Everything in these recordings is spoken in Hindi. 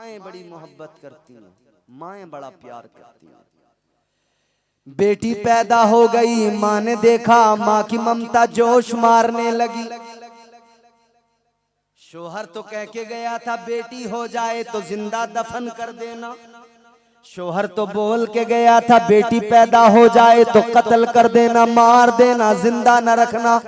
माएँ बड़ी मोहब्बत करती हैं, माएँ बड़ा प्यार करती हैं। बेटी पैदा हो गई, माँ ने देखा माँ की ममता जोश मारने लगी। शोहर तो कह के गया था बेटी हो जाए तो जिंदा दफन कर देना। शोहर तो बोल के गया था बेटी पैदा हो जाए तो कत्ल कर देना, मार देना, जिंदा न रखना।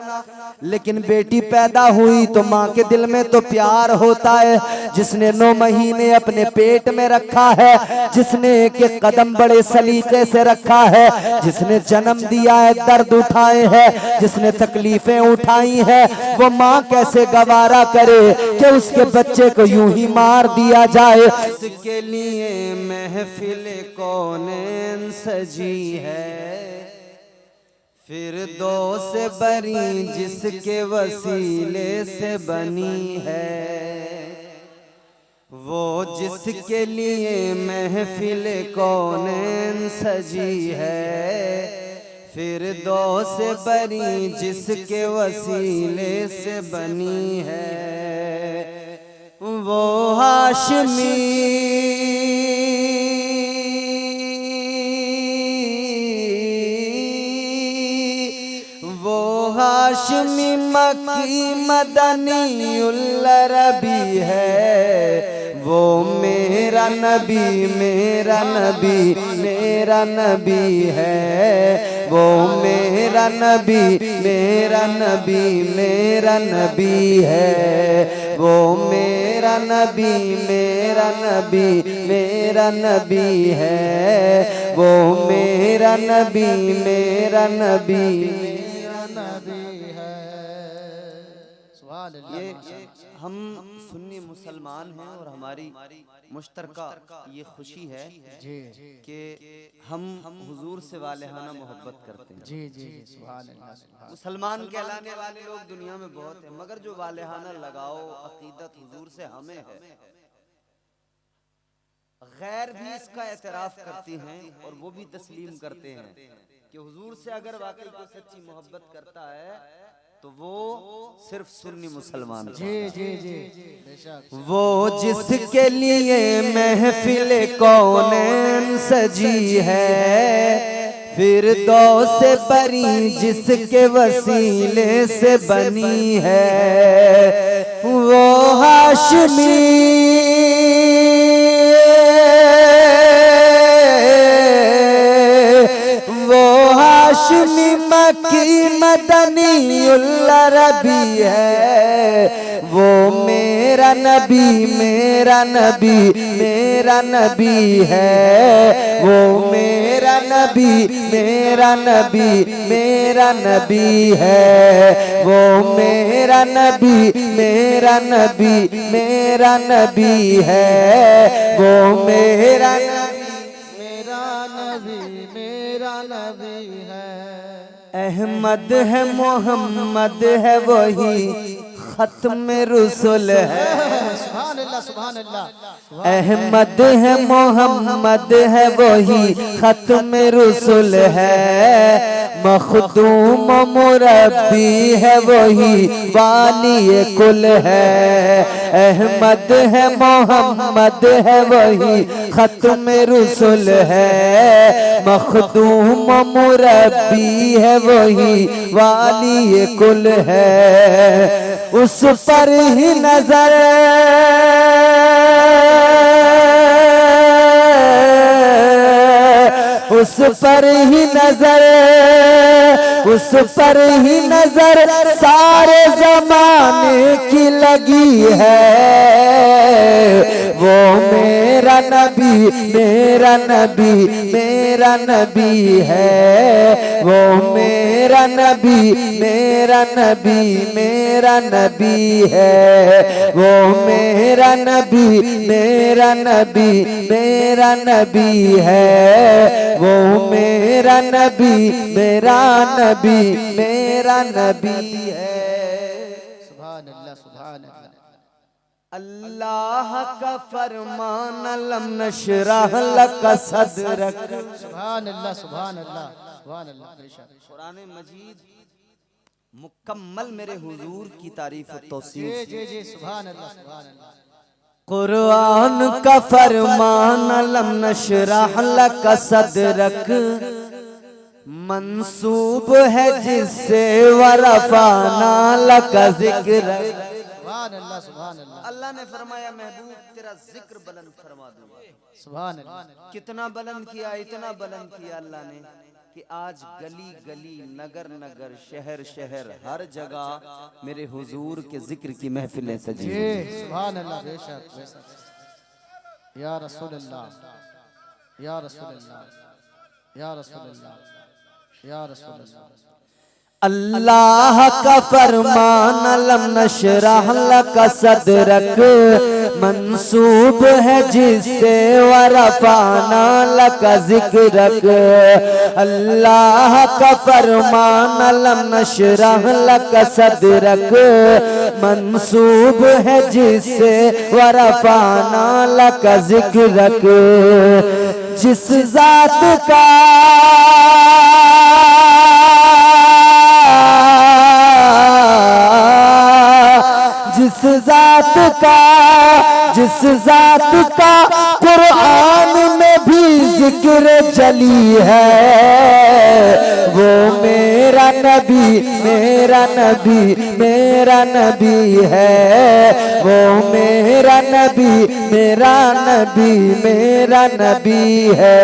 लेकिन बेटी पैदा हुई तो माँ के दिल में तो प्यार होता है। जिसने 9 महीने अपने पेट में रखा है, जिसने एक कदम बड़े सलीके से रखा है, जिसने जन्म दिया है, दर्द उठाए हैं, जिसने तकलीफें उठाई है, वो माँ कैसे गवारा करे कि उसके बच्चे को यूं ही मार दिया जाए। इसके लिए महफिल कौन सजी है, फिर दो से बरी जिसके वसीले से बनी है। वो जिसके लिए महफिल कौन सजी है, फिर दो से बरी जिसके वसीले से बनी है। वो हाशमी हाशमी मक्की मदनी उल्लरबी है। वो मेरा नबी मेरा नबी मेरा नबी है। वो मेरा नबी मेरा नबी मेरा नबी है। वो मेरा नबी मेरा नबी मेरा नबी है। वो मेरा नबी मेरा नबी ये हम सुन्नी मुसलमान हैं और हमारी मुश्तरका ये खुशी है कि हम हुजूर से वालेहाना मोहब्बत करते हैं। जी जी सुभान अल्लाह। मुसलमान कहलाने वाले लोग दुनिया में बहुत हैं, मगर जो वालेहाना लगाओ अकीदत हुजूर से हमें है, गैर भी इसका एतराफ करती हैं और वो भी तस्लीम करते हैं कि हुजूर से अगर वाकई कोई सच्ची मोहब्बत करता है तो वो सिर्फ सुन्नी मुसलमान है। जी जी जी बेशक। वो जिसके लिए महफिल कौन सजी है, फिर दो से बरी जिसके वसीले से बनी है। वो हाशमी हाशमी मक्की मदनी उल्लरबी है। वो मेरा नबी मेरा नबी मेरा नबी है। वो मेरा नबी मेरा नबी मेरा नबी है। वो मेरा नबी मेरा नबी मेरा नबी है। वो मेरा नबी है। अहमद है मोहम्मद है वही खत्म रुसूल है। सुभान अल्लाह सुभान अल्लाह। अहमद है मोहम्मद है वही खत्म रुसूल है। मखदूम मुरब्बी है वही वाली कुल है। अहमद है मोहम्मद है वही खत्म रुसूल है। मखदूम मुरब्बी है वही वाली कुल है। उस पर ही नजर उस पर ही नजर उस पर ही नजर सारे जमाने की लगी है। वो मेरा नबी मेरा नबी मेरा नबी है। वो मेरा नबी मेरा नबी मेरा नबी है। वो मेरा नबी मेरा नबी मेरा नबी है। वो मेरा नबी मेरा नबी मेरा नबी है। सुभान अल्लाह सुभान अल्लाह। अल्लाह का फरमान लम नशरह लक सदरक। सुभान अल्लाह सुभान अल्लाह सुभान अल्लाह। कुरान मजीद मुकम्मल मेरे हुजूर की तारीफ और तौसीफ। जी जी जी सुभान अल्लाह सुभान अल्लाह। कुरान का फरमान अलम नशरह लक सदरक मंसूब है जिससे वरफाना लक जिक्र। सुभान अल्लाह सुभान अल्लाह। अल्लाह ने फरमाया महबूब तेरा जिक्र बुलंद फरमा दूंगा। सुभान अल्लाह। कितना बुलंद किया, इतना बुलंद किया अल्लाह ने कि आज गली गली नगर नगर शहर शहर हर जगह मेरे हुजूर के जिक्र की महफिलें सजी जी हुई हैं। सुभान अल्लाह। बेशक बेशक। या रसूल अल्लाह या रसूल अल्लाह या रसूल अल्लाह या रसूल अल्लाह। अल्लाह का फरमान अलम नशरह लक सदरक मंसूब है जिससे वरफाना लक जिक्रक। अल्लाह का फरमान अलम नशरह लक सदरक मंसूब है जिससे वरफाना लक जिक्रक। जिस जात का जिस जात का कुरान में भी जिक्र जली है वो मेरा नबी मेरा नबी मेरा नबी है। वो मेरा नबी मेरा नबी मेरा नबी है।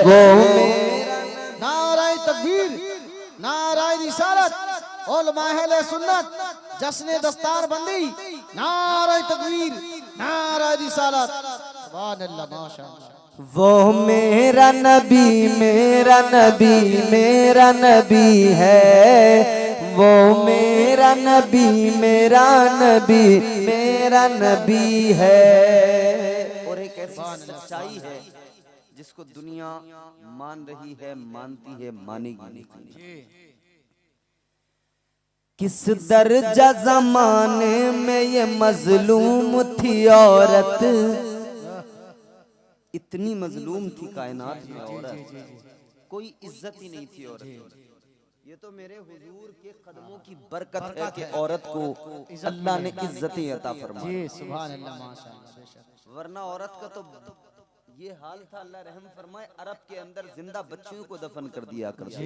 वो नाराए तकबीर नाराए रिसालत उलमा अहले सुन्नत जश्न दस्तार बंदी नाराए तकबीर नाराए रिसालत। सुभान अल्लाह माशाअल्लाह। वो मेरा नबी मेरा नबी मेरा नबी है। वो मेरा नबी मेरा नबी मेरा नबी है। और एक ऐसी सच्चाई है जिसको दुनिया मान रही है, मानती है, मानेगी नहीं। किस दर्जा जमाने में ये मजलूम थी औरत, इतनी मजलूम थी कायनात में औरत, कोई इज्जत ही नहीं थी औरत। ये तो मेरे हुजूर के कदमों की बरकत है कि औरत को अल्लाह ने इज्जतें अता फरमाई। जी सुभान अल्लाह माशाअल्लाह। वरना औरत का तो ये हाल था, अल्लाह रहम फरमाए, अरब के अंदर जिंदा बच्चियों को दफन कर दिया करते।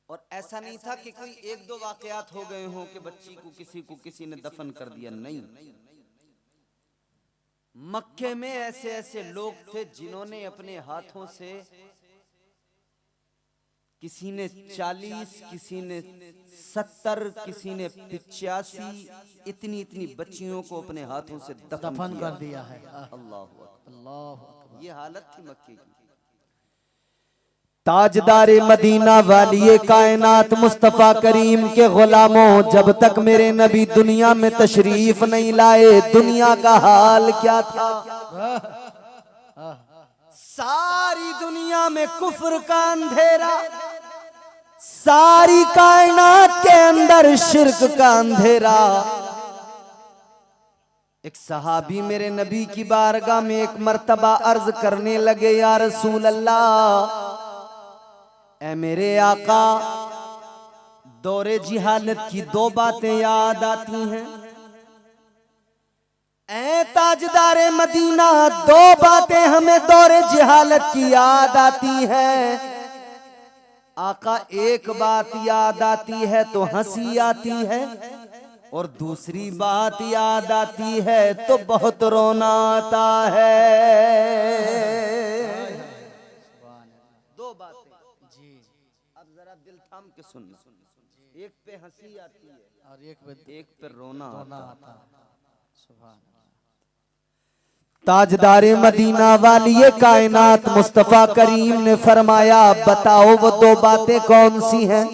और ऐसा नहीं था कि कोई एक दो वाकयात हो गए हों कि बच्ची को किसी ने दफन कर दिया, नहीं। मक्के में ऐसे ऐसे लोग थे जिन्होंने अपने हाथों से किसी ने 40, किसी ने 70, किसी ने 85 इतनी बच्चियों को अपने हाथों से दफन कर दिया है। अल्लाह अकबर, अल्लाह अकबर। ये हालत थी मक्के की। ताजदारे मदीना वालिए कायनात मुस्तफा करीम के गुलामों, जब तक मेरे नबी दुनिया में तशरीफ नहीं लाए दुनिया का हाल क्या था। सारी दुनिया में कुफ्र का अंधेरा, सारी कायनात के अंदर शिर्क का अंधेरा। एक सहाबी मेरे नबी की बारगाह में एक मर्तबा अर्ज करने लगे, या रसूल अल्लाह, ऐ मेरे आका, दौरे जिहालत की दो बातें याद आती हैं। ऐ ताजदारे मदीना, दो बातें हमें दौरे जिहालत की याद आती है। आका, एक बात याद आती है तो हंसी आती है, और दूसरी बात याद आती है तो बहुत रोना आता है। दो बातें जी, अब जरा दिल थाम के सुनना। एक पे हंसी आती है और एक पे रोना आता है। ताजदारे मदीना वालिए कायनात मुस्तफा करीम ने फरमाया, बताओ वो दो बातें कौन सी हैं।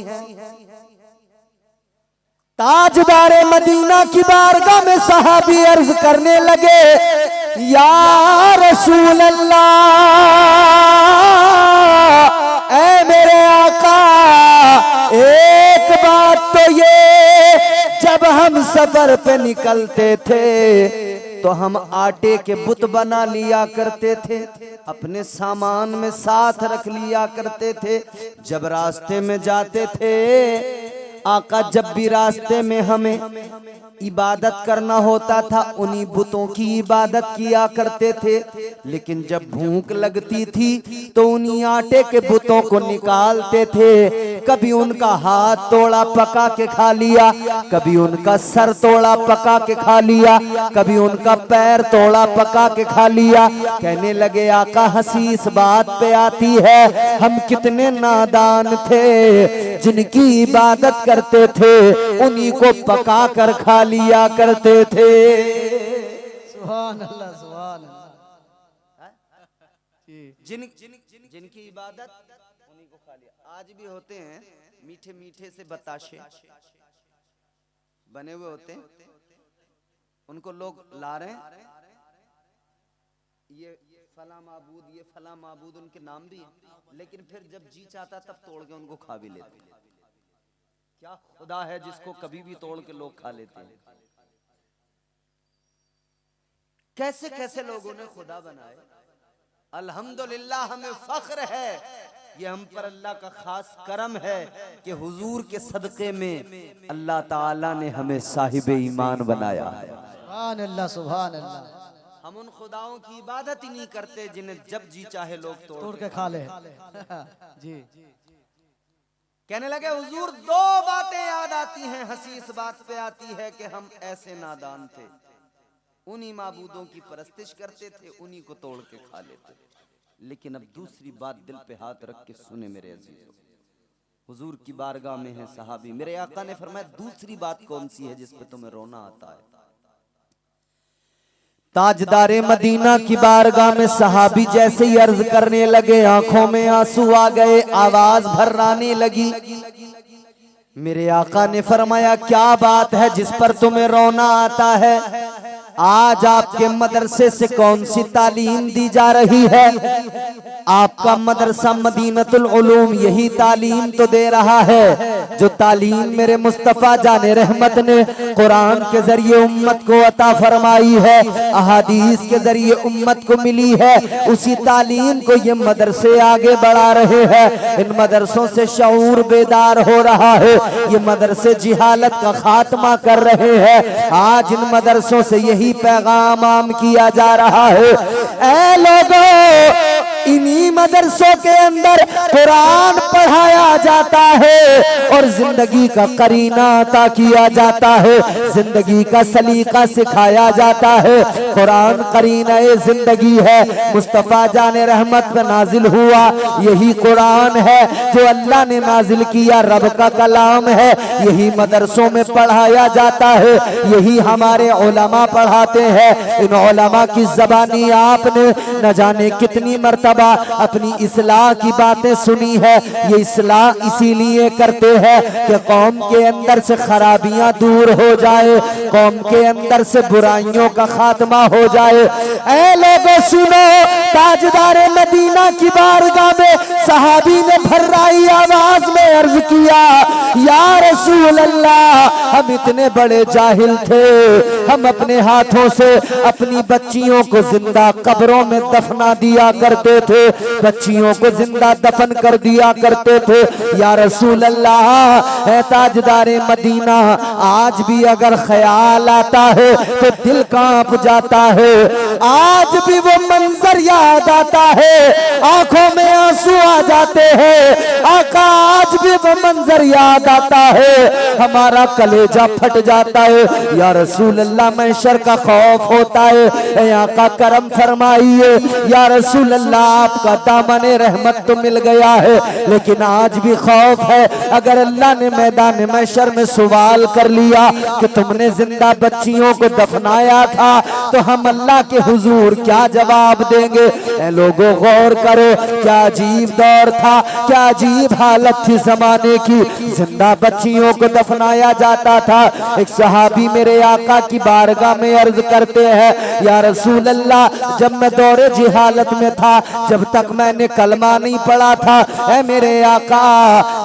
ताजदारे मदीना की बारगाह में सहाबी अर्ज करने लगे, या रसूल अल्लाह, ऐ मेरे आका, एक बात तो ये, जब हम सफर पे निकलते थे तो हम आटे के बुत बना लिया करते थे, अपने सामान में साथ रख लिया करते थे। जब रास्ते में जाते थे आका जब भी रास्ते में हमें इबादत करना होता था उन्हीं बुतों की इबादत किया करते थे, लेकिन जब भूख लगती थी तो उन्हीं आटे के बुतों को निकालते थे। कभी उनका हाथ तोड़ा पका के खा लिया, कभी उनका सर तोड़ा पका के खा लिया, कभी उनका पैर तोड़ा पका के खा लिया। कहने लगे आका हंसी इस बात पे आती है हम कितने नादान थे, जिनकी इबादत करते थे उन्हीं को पका कर खा लिया करते थे। सुभान अल्लाह, सुभान अल्लाह। जिनकी इबादत उन्हीं को खा लिया। आज भी होते हैं मीठे मीठे से बताशे बने हुए होते हैं, उनको लोग ला रहे हैं, ये फला माबूद, ये फला माबूद, उनके नाम भी हैं, लेकिन फिर जब जी चाहता तब तोड़ के उनको खा भी लेते हैं। क्या खुदा है जिसको कभी भी तोड़ के लोग खा लेते हैं? कैसे कैसे लोगों ने खुदा बनाए। अल्हम्दुलिल्लाह हमें फख्र है, ये हम पर अल्लाह का खास करम है कि हुजूर के सदक़े में अल्लाह ताला ने हमें साहिब ईमान बनाया है। सुभान अल्लाह, सुभान अल्लाह। हम उन खुदाओं की इबादत ही नहीं करते जिन्हें जब जी चाहे लोग तोड़ के खा ले। जी कहने लगे हुजूर दो बातें याद आती हैं, हंसी इस बात पे आती है कि हम ऐसे नादान थे, उन्हीं माबूदों की परस्तिश करते थे, उन्हीं को तोड़ के खा लेते थे। लेकिन अब दूसरी बात दिल पे हाथ रख के सुने मेरे अजीजों, हुजूर की बारगाह में है सहाबी, मेरे आका ने फरमाया दूसरी बात कौन सी है जिस पे तुम्हें रोना आता है? ताजदारे मदीना की बारगाह में सहाबी जैसे ही अर्ज करने लगे आंखों में आंसू आ गए, आवाज भर्राने लगी। मेरे आका ने फरमाया क्या बात है जिस पर तुम्हें रोना आता है? आज आपके मदरसे से कौन सी तालीम दी जा रही है? आपका मदरसा मदीनतुल उलूम यही तालीम तो दे रहा है जो तालीम मेरे मुस्तफा जाने रहमत ने कुरान के जरिए उम्मत को अता फरमाई है, अहादीस के जरिए उम्मत को मिली है। उसी तालीम को ये मदरसे आगे बढ़ा रहे हैं। इन मदरसों से शऊर बेदार हो रहा है, ये मदरसे जिहालत का खात्मा कर रहे हैं। आज इन मदरसों से यही पैगाम आम किया जा रहा है, ऐ लोगों इन्हीं मदरसों के अंदर कुरान पढ़ाया जाता है और जिंदगी का करीना अता किया जाता है, जिंदगी का सलीका सिखाया जाता है। कुरान करीना जिंदगी है, मुस्तफा जाने रहमत पे नाजिल हुआ यही कुरान है जो अल्लाह ने नाजिल किया, रब का कलाम है, यही मदरसों में पढ़ाया जाता है, यही हमारे उलमा पढ़ाते हैं। इन उलमा की ज़बानी आपने न जाने कितनी मर्तबा अपनी इस्लाह की बातें सुनी है। ये इस्लाह इसीलिए करते हैं कि कौम के अंदर से खराबियां दूर हो जाए, कौम के अंदर से बुराइयों का खात्मा हो जाए। ऐ लोगों सुनो, ताजदारे मदीना की बारगाह में सहाबी ने भर्राई आवाज में अर्ज किया, या रसूल अल्लाह हम इतने बड़े जाहिल थे, हम अपने हाथों से अपनी बच्चियों को जिंदा कब्रों में दफना दिया करते थे, बच्चियों को जिंदा दफन कर दिया करते थे। या रसूल अल्लाह है ताजदारे मदीना, आज भी अगर ख्याल आता है तो दिल कांप जाता है, आज भी वो मंजर याद आता है, आंखों में आंसू आ जाते हैं। आका आज भी वो मंजर याद आता है, हमारा कलेजा फट जाता है। या रसूल अल्लाह महशर का खौफ होता है, आका करम फरमाइए। या रसूल अल्लाह आपका दामने रहमत तो मिल गया है, लेकिन आज भी खौफ है, अगर अल्लाह ने मैदान महशर में सवाल कर लिया कि तुमने जिंदा बच्चियों को दफनाया था तो हम अल्लाह के हुजूर क्या जवाब देंगे? ऐ लोगों गौर करो, क्या अजीब दौर था, क्या अजीब हालत थी जमाने की, जिंदा बच्चियों को दफनाया जाता था। एक सहाबी मेरे आका की बारगाह में अर्ज करते हैं, या रसूल अल्लाह जब मैं दौरे जिहालत में था, जब तक मैंने कलमा नहीं पढ़ा था, ऐ मेरे आका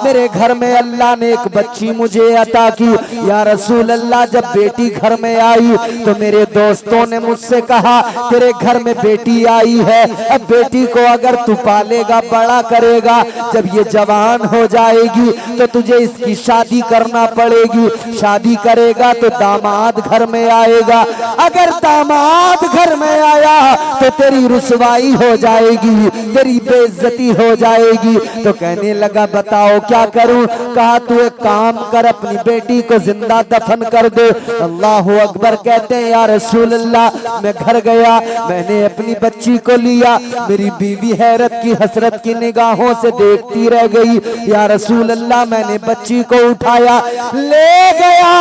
मेरे घर में अल्लाह ने एक बच्ची मुझे अता की। या रसूल अल्लाह जब बेटी घर में आई तो मेरे दोस्तों ने मुझसे कहा तेरे घर में बेटी आई है, अब बेटी को अगर तू पालेगा बड़ा करेगा, जब ये जवान हो जाएगी तो तुझे इसकी शादी करना पड़ेगी। शादी करेगा तो दामाद घर में आएगा, अगर दामाद घर में आया तो तेरी रुसवाई हो जाएगी, तेरी बेइज्जती हो जाएगी। तो कहने लगा बताओ क्या करूं? कहा तू एक काम कर, अपनी बेटी को जिंदा दफन कर दे। अल्लाह अकबर। कहते हैं या रसूल अल्लाह, मैं घर गया, मैंने अपनी बच्ची को लिया, मेरी बीवी हैरत की हसरत की निगाहों से देखती रह गई। या रसूल अल्लाह, मैंने बच्ची को उठाया, ले गया,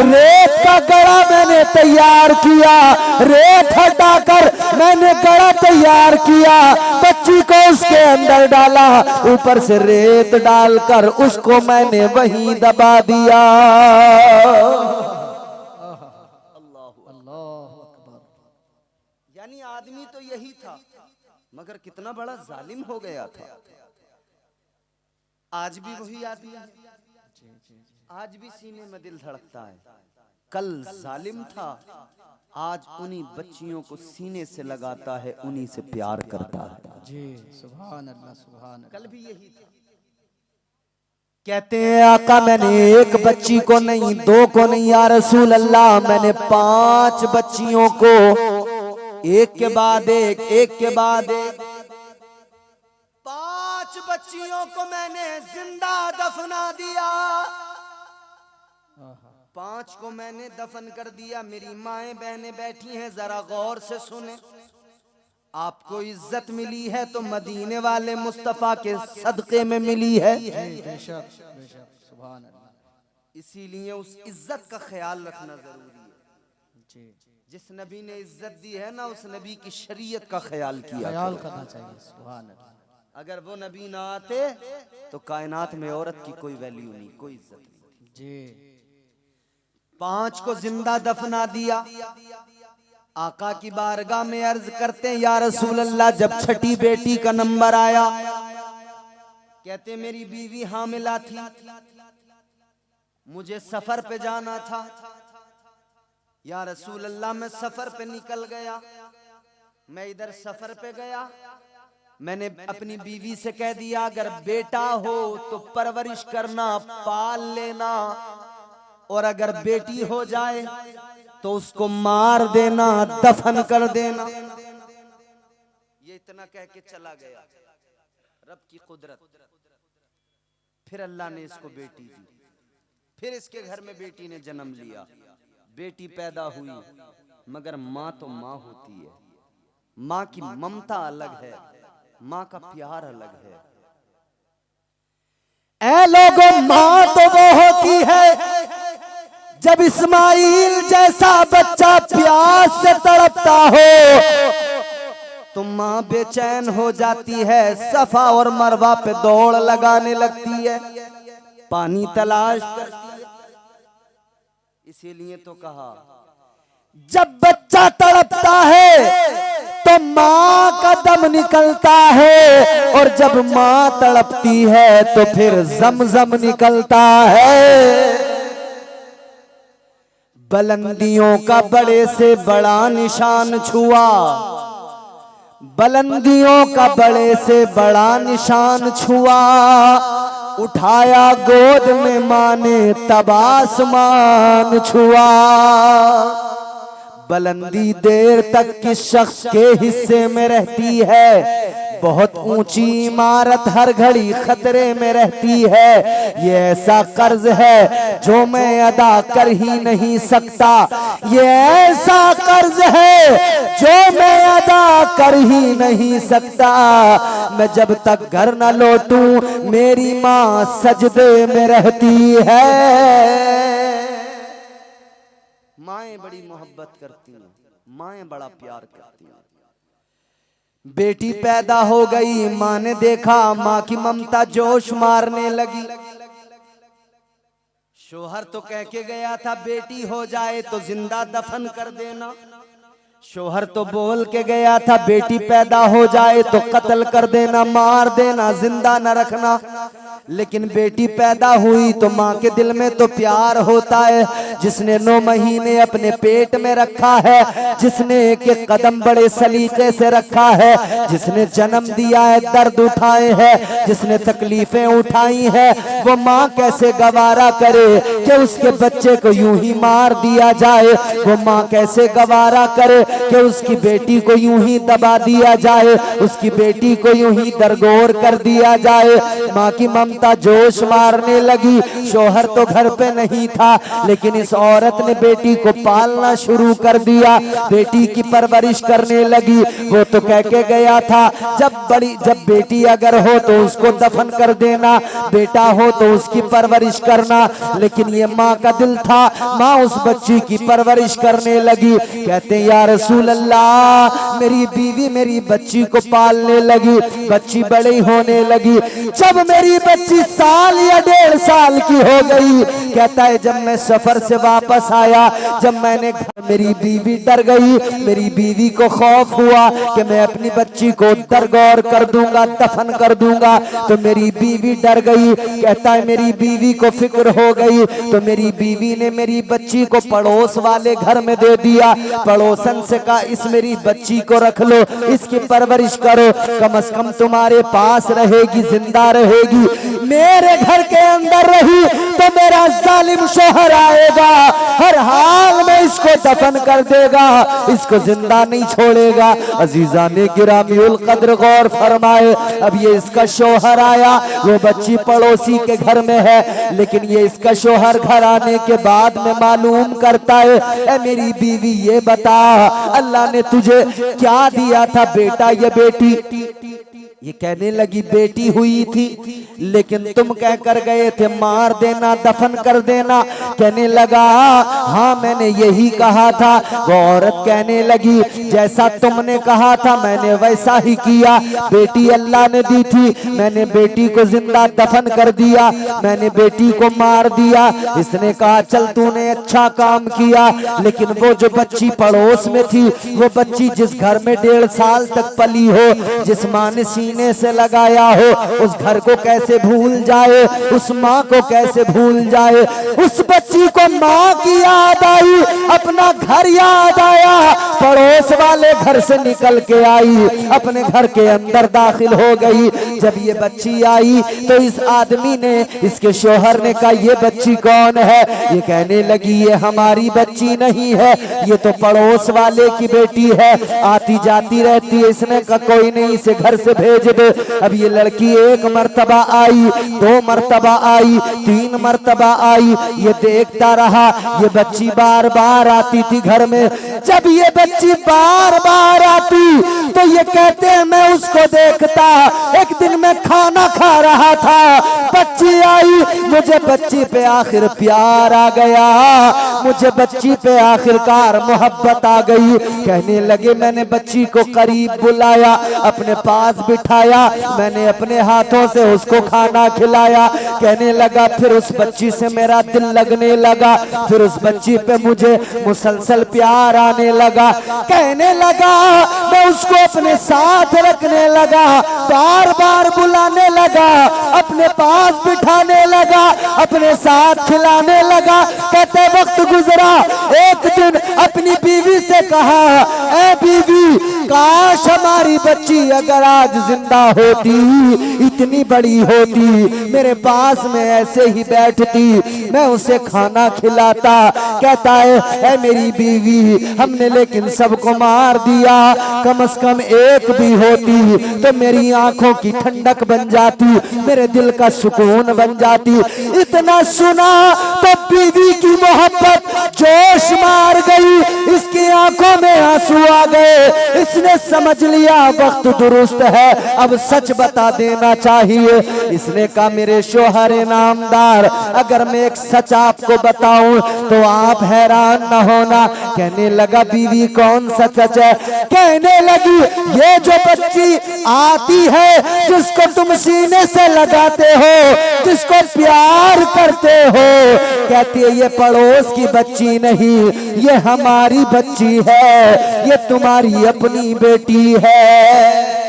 रेत का गड़ा मैंने तैयार किया, रेत हटाकर मैंने गड़ा तैयार किया, बच्ची को उसके अंदर डाला, ऊपर से रेत डालकर उसको मैंने वहीं दबा दिया। यानी आदमी तो यही था, मगर कितना बड़ा जालिम हो गया था। आज भी वही आदमी है, आज भी सीने में दिल धड़कता है। कल जालिम था, आज उन्हीं बच्चियों को सीने से लगाता है, उन्हीं से प्यार करता है। जी सुभान अल्लाह, सुभान अल्लाह। कल भी यही था। कहते हैं आका मैंने एक बच्ची को नहीं, दो को नहीं, या रसूल अल्लाह मैंने 5 बच्चियों को एक के बाद एक, एक के बाद एक, 5 बच्चियों को मैंने जिंदा दफना दिया। 5 को मैंने दफन कर दिया। मेरी माएं बहनें बैठी हैं, जरा गौर से सुने। आपको इज्जत मिली है तो मदीने वाले मुस्तफा के सदके में मिली है, बेशक बेशक, सुभान अल्लाह। इसीलिए उस इज्जत का ख्याल रखना जरूरी है। जी, जिस नबी ने इज्जत दी है ना, उस नबी की शरीयत का ख्याल किया, ख्याल करना चाहिए। सुभान अल्लाह। अगर वो नबी ना आते तो कायनात में औरत की कोई वैल्यू नहीं, कोई इज्जत नहीं। जी, 5 को जिंदा दफना दिया। आका की बारगाह में अर्ज करते हैं या रसूल अल्लाह, जब छठी बेटी का नंबर आया, कहते मेरी बीवी हामिला थी, मुझे सफर पे जाना था। या रसूल अल्लाह, मैं सफर पे निकल गया, मैं इधर सफर पे गया, मैंने अपनी बीवी से कह दिया अगर बेटा हो तो परवरिश करना, पाल लेना, और अगर बेटी हो जाए तो उसको मार देना, दफन कर देना। ये इतना कह के चला गया। रब की कुदरत, फिर अल्लाह ने इसको बेटी दी, फिर इसके घर में बेटी ने जन्म लिया, बेटी पैदा हुई। मगर माँ तो माँ होती है, माँ की ममता अलग है, माँ का प्यार अलग है। ऐ लोगों, माँ तो वो होती है जब इस्माइल जैसा बच्चा प्यास से तड़पता हो तो माँ बेचैन हो जाती है, सफा और मरवा पे दौड़ लगाने लगती है, पानी तलाश करती है। इसीलिए तो कहा जब बच्चा तड़पता है तो माँ का दम निकलता है, और जब माँ तड़पती है तो फिर जमजम निकलता है। बुलंदियों का बड़े से बड़ा निशान छुआ, बुलंदियों का बड़े से बड़ा निशान छुआ, उठाया गोद में माँ ने तब आसमान छुआ। बुलंदी देर तक किस शख्स के हिस्से में रहती है, बहुत ऊंची इमारत हर घड़ी खतरे में रहती है। ये ऐसा कर्ज है जो मैं अदा कर ही नहीं सकता, ये ऐसा कर्ज है जो मैं अदा कर ही नहीं सकता। मैं जब तक घर न लौटूं मेरी माँ सजदे में रहती है। माएं बड़ी मोहब्बत करती हैं, माएं बड़ा प्यार करती हैं। बेटी पैदा हो गई, माँ ने देखा, माँ की ममता जोश मारने लगी। शोहर तो कह के गया था बेटी हो जाए तो जिंदा दफन कर देना, शोहर तो बोल के गया था बेटी पैदा हो जाए तो कत्ल कर देना, मार देना, जिंदा न रखना। लेकिन बेटी पैदा हुई तो माँ के दिल में तो प्यार होता है। जिसने 9 महीने अपने पेट में रखा है, जिसने एक एक कदम बड़े सलीके से रखा है, जिसने जन्म दिया है, दर्द उठाए हैं, जिसने तकलीफें उठाई है, वो माँ कैसे गवारा करे कि उसके बच्चे को यूं ही मार दिया जाए। वो माँ कैसे गवारा करे कि उसकी बेटी को यूं ही दबा दिया जाए, उसकी बेटी को यूं ही दरगोर कर दिया जाए। माँ की ममता जोश मारने लगी। शोहर तो घर पे नहीं था, लेकिन इस औरत ने बेटी को पालना शुरू कर दिया, बेटी की परवरिश करने लगी। वो तो कह के गया था जब बेटी अगर हो तो उसको दफन कर देना, बेटा हो तो उसकी परवरिश करना। लेकिन ये माँ का दिल था, माँ उस बच्ची की परवरिश करने लगी। कहते या रसूल अल्लाह, मेरी बीवी मेरी बच्ची को पालने लगी, बच्ची बड़ी होने लगी। जब मेरी बच्ची साल या 1.5 साल की हो गई, कहता है जब मैं सफर से वापस आया, जब मैंने मेरी बीवी डर गई, मेरी बीवी को खौफ हुआ कि मैं अपनी बच्ची को दरगोर कर दूंगा, दफन कर दूंगा, तो मेरी बीवी डर गई। कहता है मेरी बीवी को फिक्र हो गई, तो मेरी बीवी ने मेरी बच्ची को पड़ोस वाले घर में दे दिया। पड़ोसन से कहा इस मेरी बच्ची को रख लो, इसकी परवरिश करो, कम से कम तुम्हारे पास रहेगी, जिंदा रहेगी। मेरे घर के अंदर रही तो मेरा जालिम शोहर आएगा, हर हाल में इसको दफन कर देगा, इसको जिंदा नहीं छोड़ेगा। अजीजा ने गिरामीउल कद्र गौर फरमाए, अब ये इसका शोहर आया, वो बच्ची पड़ोसी के घर में है, लेकिन ये इसका शोहर घर आने के बाद में मालूम करता है, ए मेरी बीवी ये बता अल्लाह ने तुझे क्या दिया था, बेटा या बेटी? ये कहने लगी बेटी हुई थी, लेकिन तुम कह कर गए थे मार देना, दफन कर देना। कहने लगा हाँ मैंने यही कहा था। वो औरत कहने लगी जैसा तुमने कहा था मैंने वैसा ही किया, बेटी अल्लाह ने दी थी, मैंने बेटी को जिंदा दफन कर दिया, मैंने बेटी को मार दिया। इसने कहा चल तूने अच्छा काम किया, लेकिन वो जो बच्ची पड़ोस में थी, वो बच्ची जिस घर में 1.5 साल तक पली हो, जिस माँ ने सीने से लगाया हो, उस घर को कैसे भूल जाए, उस माँ को कैसे भूल जाए। उस बच्ची को माँ की याद आई, अपना घर याद आया, पड़ोस वाले घर से निकल के आई, अपने घर के अंदर दाखिल हो गई। जब ये बच्ची आई तो इस आदमी ने, इसके शोहर ने कहा ये बच्ची कौन है? ये कहने लगी ये हमारी बच्ची नहीं है, ये तो पड़ोस वाले की बेटी है, आती जाती रहती है। इसने कहा कोई नहीं, इसे घर से भेज दे। अब ये लड़की 1 मर्तबा आई, 2 मर्तबा आई, 3 मर्तबा आई, ये देखता रहा। ये बच्ची बार बार आती थी घर में। जब ये बच्ची बार बार आती तो ये कहते हैं मैं उसको देखता। एक दिन मैं खाना खा रहा था, बच्ची आई, मुझे बच्ची पे आखिर प्यार आ गया, मुझे बच्ची पे आखिरकार मोहब्बत आ गई। कहने लगे मैंने बच्ची को करीब बुलाया, अपने पास बिठाया, मैंने अपने हाथों से उसको खाना खिलाया। कहने लगा फिर उस बच्ची से मेरा दिल लगने लगा, फिर उस बच्ची पे मुझे मुसलसल प्यार आने लगा। कहने लगा मैं उसको अपने साथ रखने लगा, बार बार बुलाने लगा, अपने पास बिठाने लगा, अपने साथ खिलाने लगा। कहते वक्त गुजरा, एक दिन अपनी बीवी से कहा ऐ बीवी, काश हमारी बच्ची अगर आज जिंदा होती, इतनी बड़ी होती, मेरे पास में ऐसे ही बैठती, मैं उसे खाना खिलाता। कहता है ऐ मेरी बीवी, हमने लेकिन सबको मार दिया, कम से कम एक भी होती तो मेरी आंखों की ठंडक बन जाती, मेरे दिल का सुकून बन जाती। इतना सुना तो बीवी की मोहब्बत जोश मार गई, इसकी आंखों में आंसू आ गए। इसने समझ लिया वक्त दुरुस्त है, अब सच बता देना चाहिए। इसने कहा मेरे शोहर नामदार, अगर मैं एक सच आपको बताऊं तो आप हैरान न होना। कहने लगा बीवी कौन सा सच है? कहने लगी ये जो बच्ची आती है, जिसको तुम सीने से लगाते हो, जिसको प्यार करते हो, कहती है ये पड़ोस की बच्ची नहीं, ये हमारी बच्ची है, ये तुम्हारी अपनी बेटी है।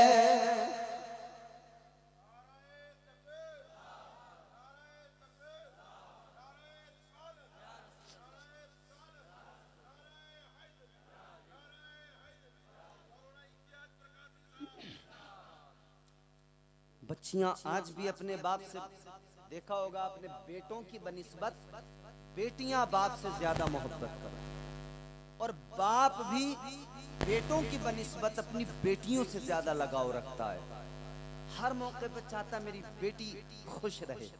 बच्चियां आज भी अपने बाप से, देखा होगा अपने बेटों की बनिस्बत बेटियां बाप से ज्यादा मोहब्बत करती, और बाप भी बेटों की बनिस्बत अपनी बेटियों से ज्यादा लगाव रखता है। हर मौके पर चाहता मेरी बेटी खुश रहे।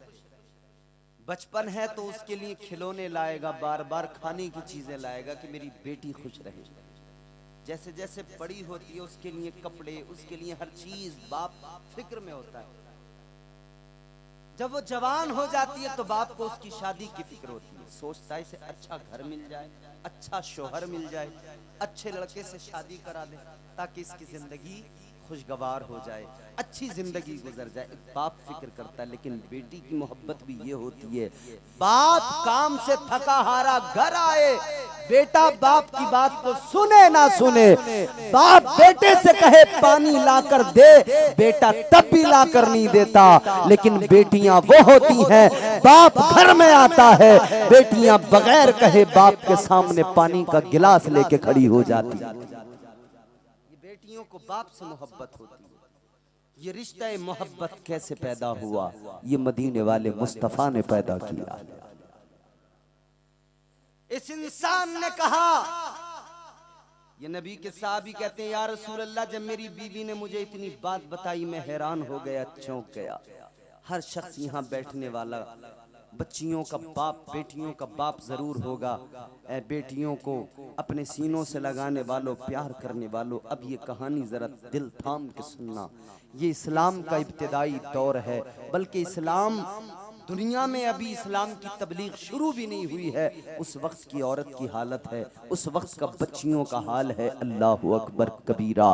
बचपन है तो उसके लिए खिलौने लाएगा, बार बार खाने की चीजें लाएगा कि मेरी बेटी खुश रहे। जैसे जैसे बड़ी होती है उसके लिए कपड़े, उसके लिए हर चीज बाप फिक्र में होता है। जब वो जवान हो जाती है तो बाप को उसकी शादी की फिक्र होती है। सोचता है इसे अच्छा घर मिल जाए, अच्छा शोहर मिल जाए, अच्छे लड़के से शादी करा दे ताकि इसकी जिंदगी खुशगवार हो जाए, अच्छी जिंदगी गुजर जाए। बाप फिक्र करता है, लेकिन बेटी की मोहब्बत भी ये होती है, बाप काम से थका हारा घर आए, बेटा बाप की बात को सुने ना सुने, बाप बेटे से कहे पानी लाकर दे, बेटा तब भी लाकर नहीं देता। लेकिन बेटियां वो होती हैं, बाप घर में आता है, बेटियां बगैर कहे बाप के सामने पानी का गिलास लेके खड़ी हो जाती है। बेटियों को बाप से मोहब्बत होती है। ये रिश्ता मोहब्बत कैसे पैदा हुआ? ये मदीने वाले मुस्तफा ने पैदा किया। इस इंसान ने कहा, ये नबी के साहबी कहते हैं, या रसूल अल्लाह, जब मेरी बीवी ने मुझे इतनी बात बताई मैं हैरान हो गया, चौंक गया। हर शख्स यहाँ बैठने वाला बच्चियों का बाप, बेटियों का बाप जरूर होगा। बेटियों को अपने सीनों से लगाने वालों, प्यार करने वालों, अब ये कहानी जरा दिल थाम के सुनना। ये इस्लाम का इब्तिदाई दौर है, बल्कि इस्लाम दुनिया में अभी इस्लाम की तबलीग शुरू भी नहीं हुई है। उस वक्त की औरत की हालत है, उस वक्त का बच्चियों का हाल है। अल्लाहु अकबर कबीरा।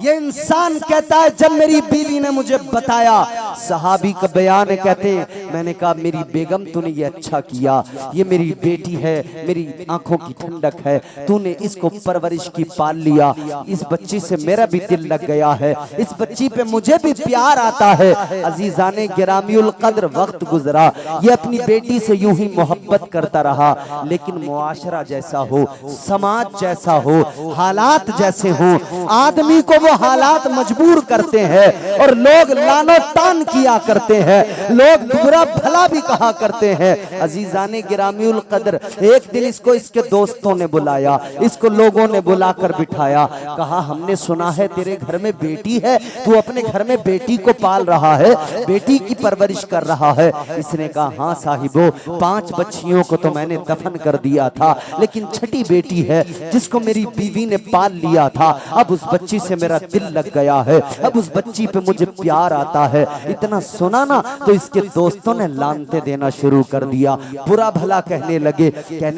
ये इंसान कहता है, जब मेरी बीवी ने मुझे बताया, सहाबी का बयान है, कहते हैं मैंने कहा मेरी बेगम तूने ये अच्छा किया, ये मेरी बेटी है, मेरी आंखों की ठंडक है, तूने इसको परवरिश की पाल लिया, इस बच्ची से मेरा भी दिल लग गया है, इस बच्ची पे मुझे भी प्यार आता है। अजीजाने गिरामीउल कद्र वक्त गुजरा, ये अपनी बेटी से यूं ही मोहब्बत करता रहा, लेकिन मुआशरा जैसा हो, समाज जैसा हो, हालात जैसे हो, आदमी को वो हालात मजबूर करते हैं और लोग लानो तान किया करते हैं, लोग बुरा भला भी कहा करते हैं। अजीजाने गिरामीउल कद्र, एक दिन इसको इसके दोस्तों ने बुलाया, इसको लोगों ने बुलाकर बिठाया, कहा हमने सुना है तेरे घर में बेटी है, तू अपने घर में बेटी को पाल रहा है, बेटी की परवरिश कर रहा है। इसने कहा हाँ साहिबो, 5 बच्चियों को तो मैंने दफन कर दिया था, लेकिन छठी बेटी है जिसको मेरी बीवी ने पाल लिया था, अब उस बच्ची से मेरा दिल लग गया है, अब उस बच्ची पे मुझे प्यार आता है। इतना सुना ना तो इसके दोस्तों ने लानते देना शुरू कर दिया, बुरा भला कहने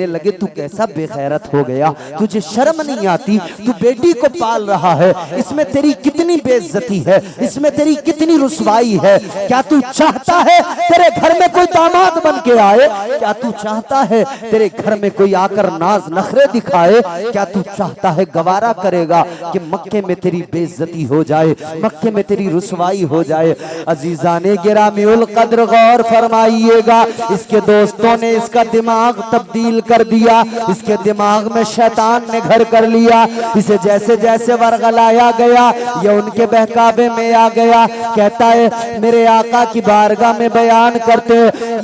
लगे तू कैसा बेगैरत हो गया, तुझे शर्म नहीं आती, तू बेटी को पाल रहा है, इसमें तेरी कितनी बेइज्जती है, इसमें तेरी कितनी रुसवाई है। क्या तू चाहता है तेरे घर में कोई दामाद बन के आए? क्या तू चाहता है तेरे घर में कोई आकर नाज नखरे दिखाए? क्या तू चाहता है, गवारा करेगा कि मक्के में तेरी बेइज्जती हो जाए, मक्के में तेरी रुसवाई हो जाए? अजीजाने गिरामीउल कद्र गौर फरमाइएगा, इसके दोस्तों ने इसका दिमाग तब्दील कर दिया, इसके दिमाग में शैतान ने घर कर लिया। इसे जैसे जैसे वर्गलाया गया, ये उनके बहकावे में आ गया। कहता है मेरे आका की बारगाह में बयान करते,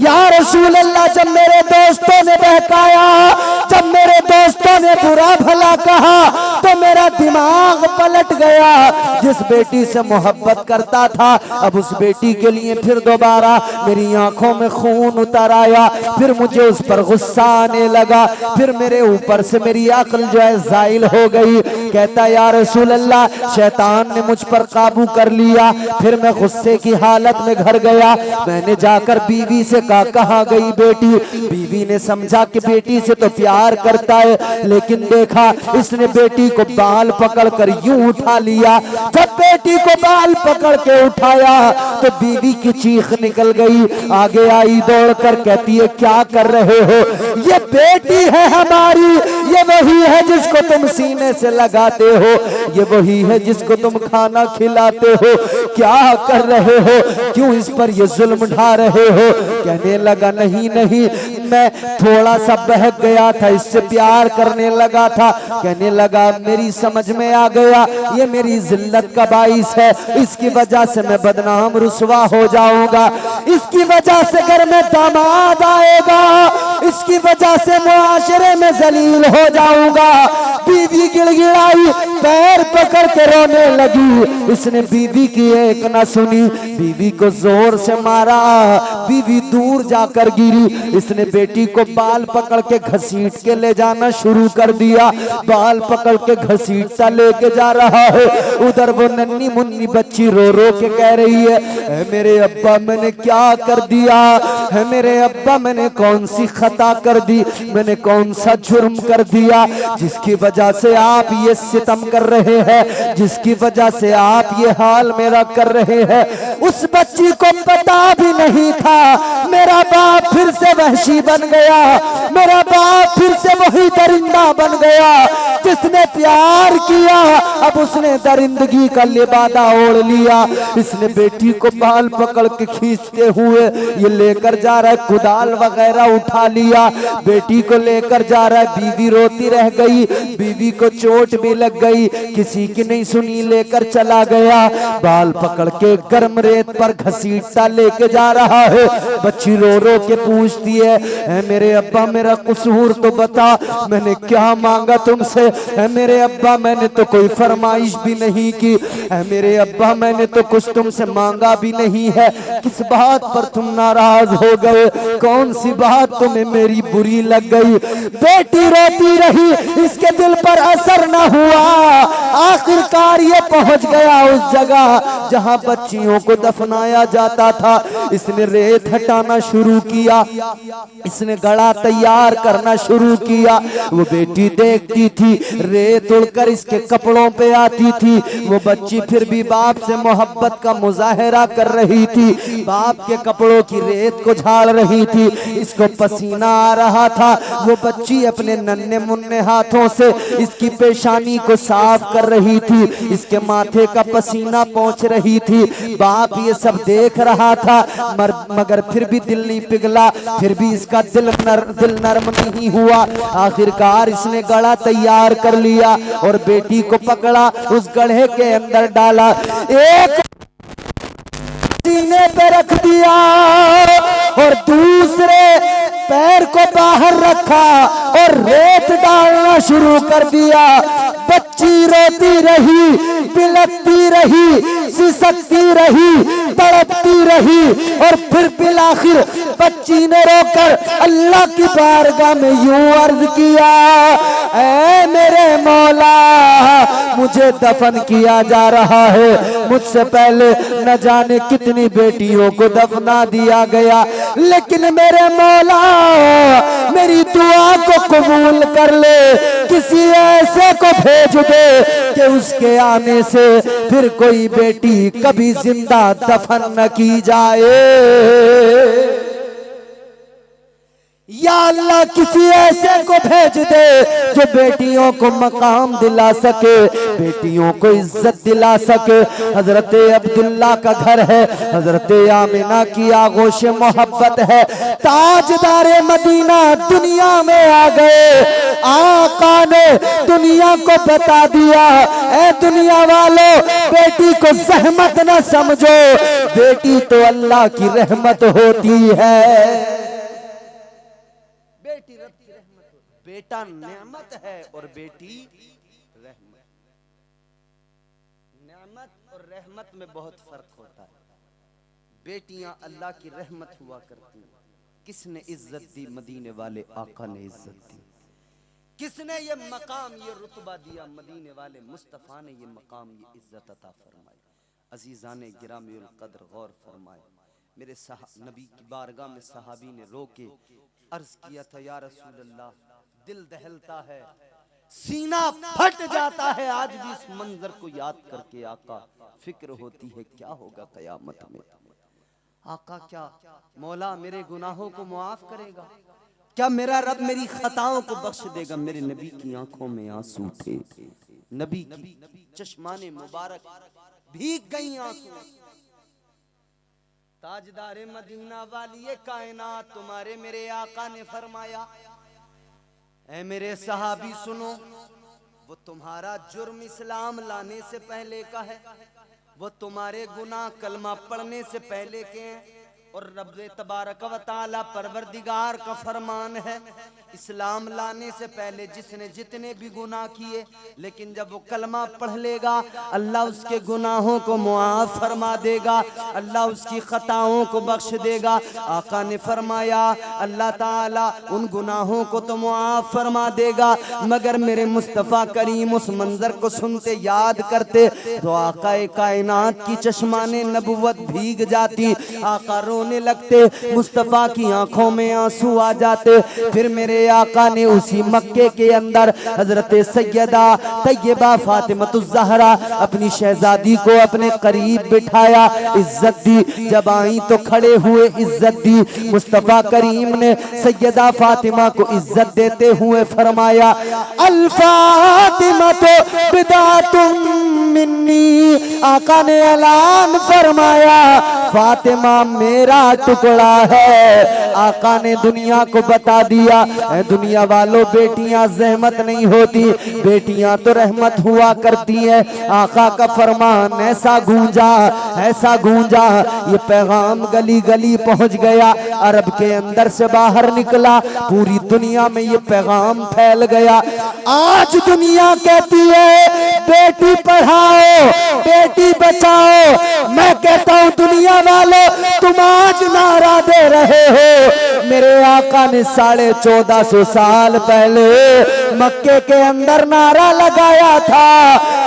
या रसूल अल्लाह, जब मेरे दोस्तों ने बहकाया, जब मेरे दोस्तों ने बुरा भला कहा तो मेरा दिमाग पलट गया। जिस बेटी से मोहब्बत करता था, अब उस बेटी के लिए फिर दोबारा मेरी आंखों में खून उतर आया, फिर मुझे उस पर गुस्सा आने लगा, फिर मेरे ऊपर से मेरी अक्ल जो है जाइल हो गई। कहता या रसूल अल्लाह, शैतान ने मुझ पर काबू कर लिया, फिर मैं गुस्से की हालत में घर गया। मैंने जाकर बीवी से कहा कहाँ गई बेटी? बीवी ने समझा कि बेटी से तो प्यार करता है, लेकिन देखा इसने बेटी को बाल पकड़कर यूं उठा लिया। जब बेटी को बाल पकड़ के उठाया तो बीवी की चीख निकल गई, आगे आई दौड़कर कहती है क्या कर रहे हो? ये बेटी है हमारी, ये वही है जिसको तुम सीने से लगाते हो, ये वही है जिसको तुम खाना खिलाते हो। क्या कर रहे हो, क्यों इस पर ये जुल्म ढा रहे हो। कहने लगा नहीं नहीं, मैं थोड़ा सा बहक गया था, इससे प्यार करने लगा था। कहने लगा मेरी समझ में आ गया, ये मेरी जिल्लत का बाइस है, इसकी वजह से मैं बदनाम रुसवा हो जाऊंगा, इसकी वजह से घर में दामाद आएगा, इसकी वजह से मुआशरे में जलील हो जाऊंगा। बीवी गिड़गिड़ाई, पैर पकड़ के रोने लगी। इसने बीवी की एक न सुनी, बीवी को जोर से मारा, बीवी दूर जाकर गिरी। इसने बेटी को बाल पकड़ के घसीट के ले जाना शुरू कर दिया, बाल पकड़ के घसीटता लेके जा रहा है। उधर वो नन्ही मुन्नी बच्ची रो रो के कह रही है मेरे अब्बा मैंने क्या कर दिया है, मेरे अब्बा मैंने कौन सी खता कर दी, मैंने कौन सा जुर्म कर दिया जिसकी वजह से आप ये सितम कर रहे हैं, जिसकी वजह से आप ये हाल मेरा कर रहे हैं। उस बच्ची को पता भी नहीं था मेरा बाप फिर से वहशी बन गया, मेरा बाप फिर से वही दरिंदा बन गया। जिसने प्यार किया अब उसने दरिंदगी का लिबादा ओढ़ लिया। इसने बेटी को बाल पकड़ के खींचते हुए ये लेकर जा रहा है, कुदाल वगैरह उठा लिया, बेटी को लेकर जा रहा है। बीवी रोती रह गई, बीवी को चोट भी लग गई, किसी की नहीं सुनी, लेकर चला गया। बाल पकड़ के गर्म रेत पर घसीटता लेके जा रहा है। बच्ची रो रो के पूछती है मेरे अब्बा मेरा कसूर तो बता, मैंने क्या मांगा तुमसे। मेरे अब्बा मैंने तो कोई फरमाइश भी नहीं की, मेरे अब्बा मैंने तो कुछ तुमसे मांगा भी नहीं है, किस बात पर तुम नाराज हो गए, कौन सी बात तुम्हें मेरी बुरी लग गई। बेटी रोती रही, इसके दिल पर असर न हुआ। आखिरकार ये पहुंच गया उस जगह जहां बच्चियों को दफनाया जाता था। इसने रेत हटाना शुरू किया, इसने गड़ा तैयार करना शुरू किया। वो बेटी देखती थी, रेत उड़कर इसके कपड़ों पे आती थी। वो बच्ची फिर भी बाप से मोहब्बत का मुजाहरा कर रही थी, बाप के कपड़ों की रेत को झाड़ रही थी। इसको पसीना आ रहा था, वो बच्ची अपने नन्हे मुन्ने हाथों से इसकी पेशानी को साफ कर रही थी, इसके माथे का पसीना पहुंच रही थी। बाप ये सब देख रहा था, मगर फिर भी दिल नहीं पिघला, फिर भी इसका दिल नरम नहीं हुआ। आखिरकार इसने गड़ा तैयार कर लिया और बेटी को पकड़ा, उस गड्ढे के अंदर डाला, एक सीने पे रख दिया और दूसरे पैर को बाहर रखा और रेत डालना शुरू कर दिया। बच्ची रोती रही, बिलखती रही, सिसकती रही, तड़पती रही और फिर बिलाखिर बच्ची ने रोकर अल्लाह की बारगाह में यूं अर्ज किया, ऐ मेरे मौला मुझे दफन किया जा रहा है, मुझसे पहले न जाने कितनी बेटियों को दफना दिया गया, लेकिन मेरे मौला मेरी दुआ को कबूल कर ले, किसी ऐसे को भेज दे कि उसके आने से फिर कोई बेटी कभी जिंदा दफन न की जाए। या अल्लाह किसी ऐसे को भेज दे जो बेटियों को मकाम दिला सके, बेटियों को इज्जत दिला सके। हजरत अब्दुल्ला का घर है, हजरत आमिना की आगोश मोहब्बत है। ताजदारे मदीना दुनिया में आ गए, आका ने दुनिया को बता दिया, ऐ दुनिया वालों बेटी को जहमत न समझो, बेटी तो अल्लाह की रहमत होती है। बेटा नेमत है और बेटी रहमत। नेमत और रहमत में बहुत फर्क होता है। बेटियां अल्लाह की रहमत हुआ करती हैं। किसने इज्जत दी? मदीने वाले आका ने इज्जत दी। किसने ये मकाम, ये रुतबा दिया? मदीने वाले मुस्तफा ने ये मकाम, ये इज्जत अता फरमाई। अजीजाने गिरामीउल कद्र गौर फरमाए, मेरे नबी की बारगाह में सहाबी ने रोके अर्ज किया था, या रसूल अल्लाह दिल दहलता है, सीना फट जाता है आज भी इस मंजर को याद करके। आका फिक्र होती है क्या होगा कयामत में। आका क्या मौला मेरे गुनाहों को मुआफ करेगा? क्या मेरा रब मेरी खताओं को बख्श देगा? मेरे नबी की आंखों में आंसू थे, नबी की चश्माने मुबारक भीग गई आंसू। ताजदारे मदीना वाली कायनात तुम्हारे मेरे आका ने फरमाया, ऐ मेरे सहाबी सुनो, वो तुम्हारा जुर्म इस्लाम लाने से पहले का है, वो तुम्हारे गुनाह कलमा पढ़ने से पहले के हैं। और रब तबारक व तआला परवरदिगार का फरमान है, इस्लाम लाने से पहले जिसने जितने भी गुनाह किए, लेकिन जब वो कलमा पढ़ लेगा अल्लाह उसके गुनाहों को मुआफ फरमा देगा, अल्लाह उसकी खताओं को बख्श देगा। आका ने फरमाया अल्लाह ताला उन गुनाहों को तो मुआफ फरमा देगा, मगर मेरे मुस्तफ़ा करीम उस मंजर को सुनते याद करते तो आका कायनात की चश्माने नबुवत भीग जाती, आका रोने लगते, मुस्तफ़ा की आंखों में आंसू आ जाते। फिर मेरे आका ने उसी मक्के के अंदर हजरत सैयदा तैयबा फातिमतुज़ ज़हरा अपनी शहजादी को अपने करीब बिठाया, इज्जत दी। जब आई तो खड़े हुए इज्जत दी। मुस्तफ़ा करीम ने सैयदा फातिमा को इज्जत देते हुए फरमाया, अल फातिमा तो बिदातुम मिन्नी। आका ने ऐलान फरमाया फातिमा मेरा टुकड़ा है। आका ने दुनिया को बता दिया, दुनिया वालों बेटियां जहमत नहीं होती, बेटियां तो रहमत हुआ करती है। आका का फरमान ऐसा गूंजा, ऐसा गूंजा, ये पैगाम गली गली पहुंच गया, अरब के अंदर से बाहर निकला, पूरी दुनिया में ये पैगाम फैल गया। आज दुनिया कहती है बेटी पढ़ाओ, बेटी बचाओ। मैं कहता हूँ दुनिया वालों तुम आज नारा दे रहे हो, मेरे आका ने 1450 साल पहले मक्के के अंदर नारा लगाया था,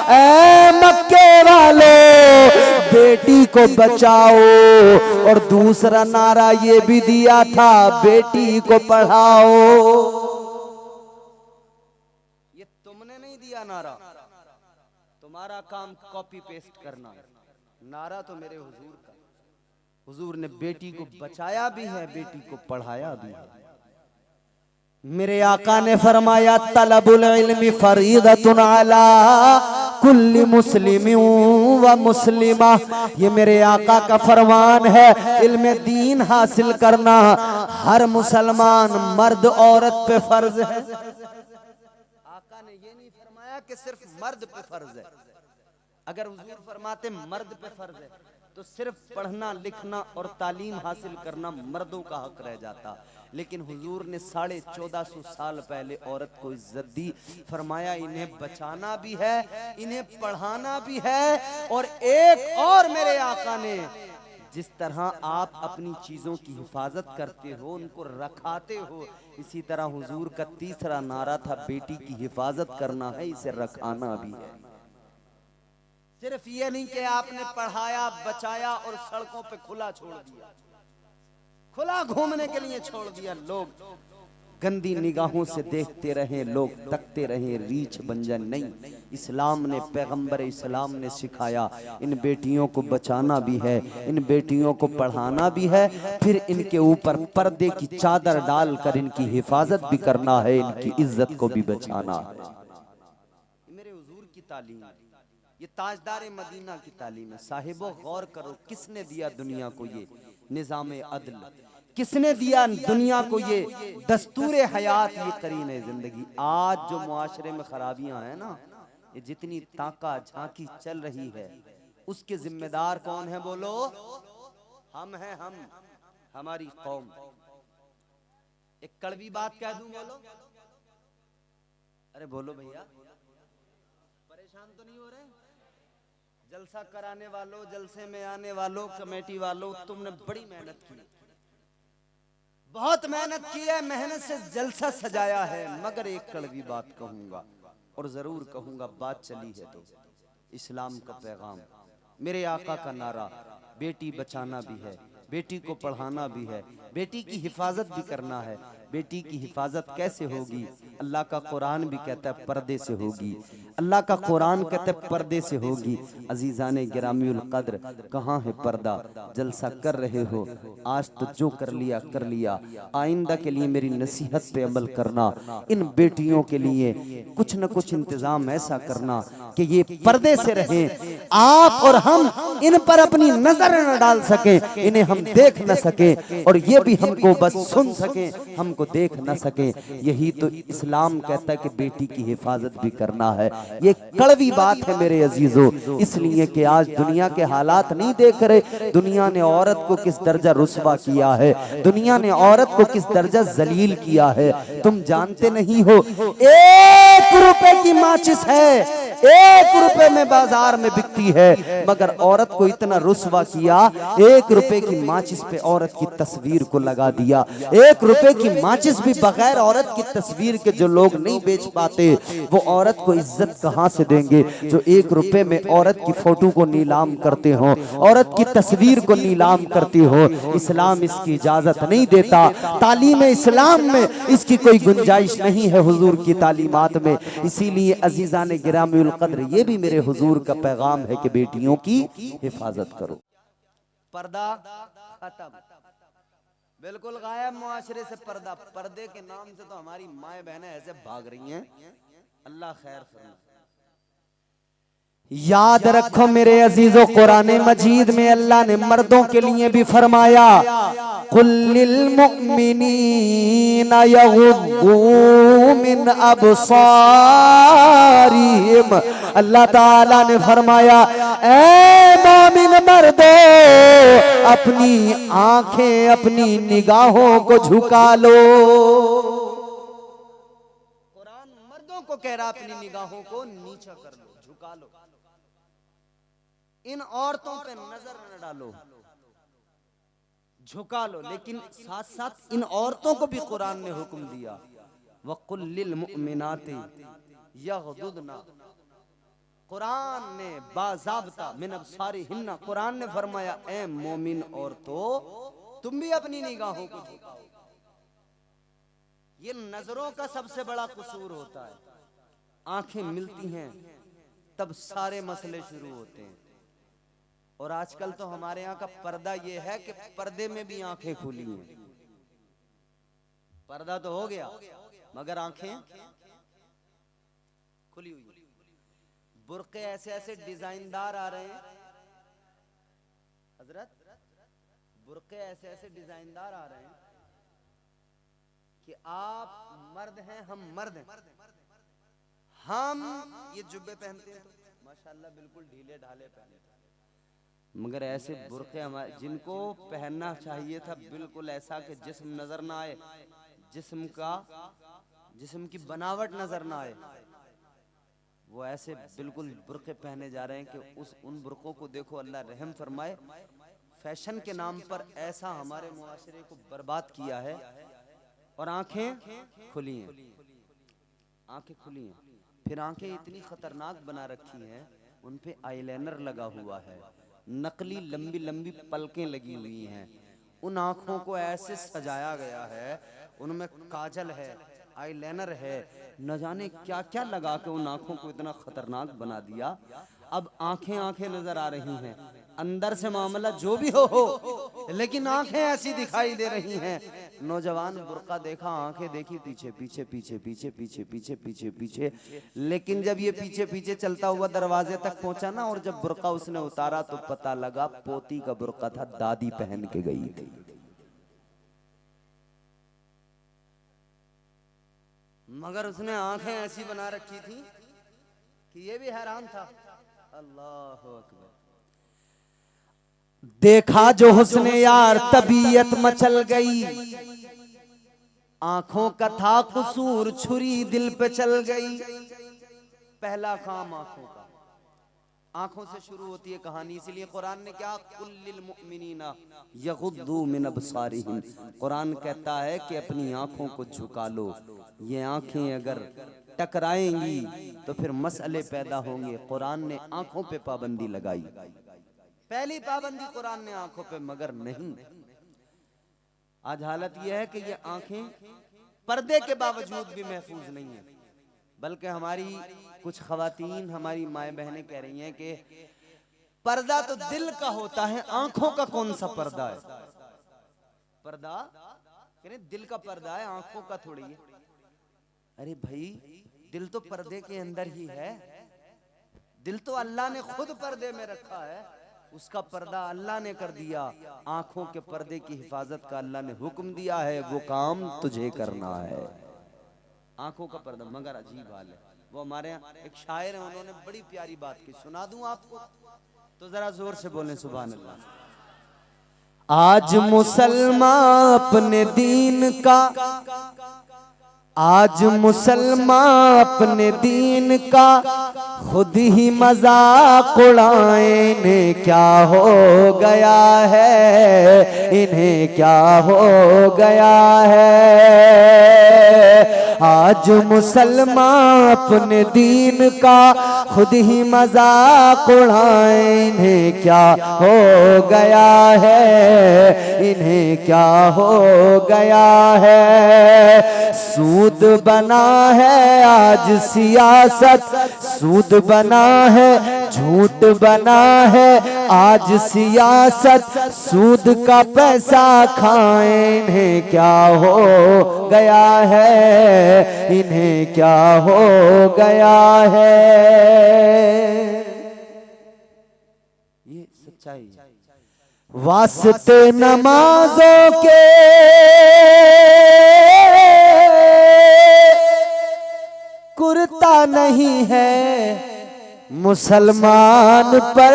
ऐ मक्के वालों बेटी को बचाओ। और दूसरा नारा ये भी दिया था बेटी को पढ़ाओ। ये तुमने नहीं दिया नारा, तुम्हारा काम कॉपी पेस्ट करना, नारा तो मेरे हुजूर का। हुजूर ने बेटी को बचाया भी है, बेटी को पढ़ाया भी है। मेरे आका ने फरमाया तलबुल इल्मी फरीदतुन अला कुल्ली मुस्लिमिन व मुस्लिमा। ये मेरे आका का फरमान है, इल्म दीन हासिल करना हर मुसलमान मर्द औरत पे फर्ज है। आका ने ये नहीं फरमाया कि सिर्फ मर्द पे फर्ज है। अगर हुजूर फरमाते मर्द पे फर्ज है तो सिर्फ पढ़ना लिखना और तालीम हासिल करना मर्दों का हक रह जाता, लेकिन हुजूर ने 1450 साल पहले औरत को इज्जत दी। फरमाया इन्हें बचाना भी है, इन्हें पढ़ाना भी है। और एक और मेरे आका ने, जिस तरह आप अपनी चीजों की हिफाजत करते हो, उनको रखाते हो, इसी तरह हुजूर का तीसरा नारा था बेटी की हिफाजत करना है, इसे रखाना भी है। सिर्फ ये नहीं कि आपने पढ़ाया बचाया और सड़कों पे खुला छोड़ दिया, खुला घूमने के लिए छोड़ दिया, लोग गंदी निगाहों से देखते रहे, लोग तकते रहे, रीछ बन जाए। नहीं, इस्लाम ने, पैगंबर इस्लाम ने सिखाया इन बेटियों को बचाना भी है, इन बेटियों को पढ़ाना भी है, फिर इनके ऊपर पर्दे की चादर डालकर इनकी हिफाजत भी करना है, इनकी इज्जत को भी बचाना है। मेरे हुजूर की तालीम, ये ताजदारे मदीना की तालीम है। साहिबो गौर करो, किसने दिया दुनिया को ये निज़ामे अदल, किसने दिया दुनिया को ये दस्तूर हयात, ये करीने जिंदगी। आज जो मुआशरे में खराबियां हैं ना, ये जितनी ताका झांकी चल रही है, उसके जिम्मेदार कौन है बोलो? हम हैं, हम, हमारी कौम। एक कड़वी बात कह दूं, बोलो? अरे बोलो भैया, परेशान तो नहीं हो रहे? जलसा कराने वालों, जलसे में आने वालों, कमेटी वालों, तुमने बड़ी मेहनत की, बहुत मेहनत की है, मेहनत से जलसा सजाया है। मगर एक कड़वी बात कहूंगा, और जरूर कहूंगा, बात चली है तो इस्लाम का पैगाम, मेरे आका का नारा, बेटी बचाना भी है, बेटी को पढ़ाना भी है, बेटी की हिफाजत भी करना है। बेटी की हिफाजत कैसे होगी? अल्लाह का कुरान भी कहता है पर्दे से होगी, अल्लाह का कुरान कहता है पर्दे से होगी। अजीजाने गिरामीउल कद्र, कहाँ है पर्दा? जलसा कर रहे हो, आज तो जो कर लिया कर लिया। आइंदा के लिए मेरी नसीहत पे अमल करना, इन बेटियों के लिए कुछ न कुछ इंतजाम ऐसा करना कि ये पर्दे से रहें। आप और हम इन पर अपनी नजर न डाल सके, इन्हें हम देख न सके, और ये भी हमको बस सुन सके, हमको देख न सके। यही तो इस्लाम कहता है कि बेटी की हिफाजत भी करना है। ये कड़वी बात है मेरे अजीजों, इसलिए कि आज दुनिया के हालात नहीं देख रहे। दुनिया ने औरत को किस दर्जा रुस्वा किया है, दुनिया ने औरत को किस दर्जा जलील किया है, तुम जानते नहीं हो। 1 रुपए की माचिस है, 1 रुपए में बाजार में बिकती है, मगर औरत को इतना रुस्वा किया, 1 रुपए की माचिस पे औरत की तस्वीर को लगा दिया। 1 रुपए की माचिस भी बगैर औरत की तस्वीर के जो लोग नहीं बेच पाते, वो औरत को इज्जत कहां से देंगे जो 1 रुपए में औरत की फोटो को नीलाम करते हो, औरत की तस्वीर को नीलाम करते हो। इस्लाम इसकी इजाजत नहीं देता, तालीम इस्लाम में इसकी कोई गुंजाइश नहीं है हुजूर की तालीमात में। इसीलिए अजीजान गिरामीउल कद्र, ये भी मेरे हुजूर का पैगाम है कि बेटियों की हिफाजत करो। पर्दा खत्म, बिल्कुल गायब मुआशरे से पर्दा। पर्दे के नाम से तो हमारी माए बहनें ऐसे भाग रही हैं, अल्लाह खैर करे। याद रखो मेरे अजीजों, कुरान मजीद में अल्लाह ने मर्दों के लिए भी फरमाया, कुल्लिल मुमिनीना यगुद्दू मिन अबसारिहिम। अल्लाह ताला ने फरमाया, ऐ मोमिन मर्दों, अपनी आंखें, अपनी निगाहों को झुका लो। कुरान मर्दों को कह रहा अपनी निगाहों को नीचा कर लो, झुका लो। इन औरतों पे नजर न डालो, झुका लो। लेकिन साथ साथ इन औरतों को भी कुरान ने हुक्म दिया, वकुल्लिल मुमिनाति यगदुदना। कुरान ने बाज़ाब्ता मिन अबसारिहिन्ना, कुरान ने फरमाया, ए मोमिन औरतों, तुम भी अपनी निगाहों को झुकाओ। ये नजरों का सबसे बड़ा कसूर होता है। आंखें मिलती हैं तब सारे मसले शुरू होते हैं। और आजकल तो हमारे यहाँ का पर्दा ये है कि पर्दे में भी आंखें खुली हैं। पर्दा तो हो गया मगर आंखें खुली हुई। बुर्के ऐसे ऐसे डिजाइनदार आ रहे हैं हजरत, बुर्के ऐसे ऐसे डिजाइनदार आ रहे हैं कि आप मर्द हैं, हम मर्द हैं, हम ये जुब्बे पहनते हैं तो माशाल्लाह बिल्कुल ढीले ढाले पहनते हैं, मगर ऐसे बुर्के हमारे जिनको पहनना चाहिए था बिल्कुल ऐसा कि जिस्म नजर ना आए, जिस्म की बनावट नजर ना आए, वो ऐसे बिल्कुल बुर्के पहने जा रहे हैं कि उन बुर्कों को देखो, अल्लाह रहम फरमाए। फैशन के नाम पर ऐसा हमारे मुआशरे को बर्बाद किया है। और आंखें खुली हैं, आंखें खुली हैं, फिर आंखें इतनी खतरनाक बना रखी हैं, उन पे आईलाइनर लगा हुआ है, नकली लंबी लंबी पलकें लगी हुई हैं, उन आंखों को ऐसे सजाया गया है, उनमें काजल है, आईलाइनर है, न जाने क्या क्या लगा के उन आंखों को इतना खतरनाक बना दिया। अब आंखें आंखें नजर आ रही हैं, अंदर से मामला जो भी हो, लेकिन आंखें ऐसी दिखाई दे रही हैं। नौजवान बुर्का देखा, आंखें देखी, पीछे पीछे पीछे पीछे पीछे पीछे पीछे पीछे, लेकिन जब ये पीछे पीछे चलता हुआ दरवाजे तक पहुंचा ना, और जब बुर्का उसने उतारा तो पता लगा पोती का बुर्का था, दादी पहन के गई थी। मगर उसने आंखें ऐसी बना रखी थी कि ये भी हैरान था। अल्लाह अकबर। देखा जो हुस्न यार, तबीयत मचल गई, आंखों का था कसूर, छुरी दिल पे चल गई। पहला काम आंखों का, आंखों से शुरू होती है कहानी। इसलिए कुरान ने क्या, कुल्लिल मुमिनीना यगुद्दू मिन अबसारिहिम, कुरान कहता है कि अपनी आंखों को झुका लो। ये आंखें अगर टकराएंगी तो फिर मसले पैदा होंगे। कुरान ने आंखों पे पाबंदी लगाई, पहली पाबंदी कुरान ने आंखों पे, मगर नहीं। आज हालत यह है कि ये आंखें पर्दे के बावजूद भी महफूज नहीं है, बल्कि हमारी कुछ खवातीन, हमारी माए बहनें कह रही हैं कि पर्दा तो दिल का होता है, आंखों का कौन सा पर्दा है? पर्दा दिल का पर्दा है, आंखों का थोड़ी है। अरे भाई, दिल तो पर्दे के अंदर ही है, दिल तो अल्लाह ने खुद पर्दे में रखा है, उसका पर्दा अल्लाह ने कर दिया। आंखों के पर्दे की हिफाजत का अल्लाह ने हुक्म दिया है, वो काम तुझे करना है। आंखों का पर्दा। मगर अजीब हाल है, वो हमारे यहाँ एक शायर है, उन्होंने बड़ी प्यारी बात की, सुना दूं आपको? तो जरा जोर से बोलें सुभान अल्लाह। आज मुसलमान अपने दीन का, आज मुसलमान अपने दीन का खुद ही मजाक उड़ाए। इन्हें क्या हो गया है, इन्हें क्या हो गया है। आज मुसलमान अपने दीन का खुद ही मजाक उड़ाए। इन्हें क्या हो गया है, इन्हें क्या हो गया है। सूद बना है आज सियासत, सूद बना है, झूठ बना है आज सियासत। सूद का पैसा खाएं, इन्हें क्या हो गया है, इन्हें क्या हो गया है। ये सच्चाई। वास्ते नमाजों के कुर्ता नहीं है मुसलमान पर।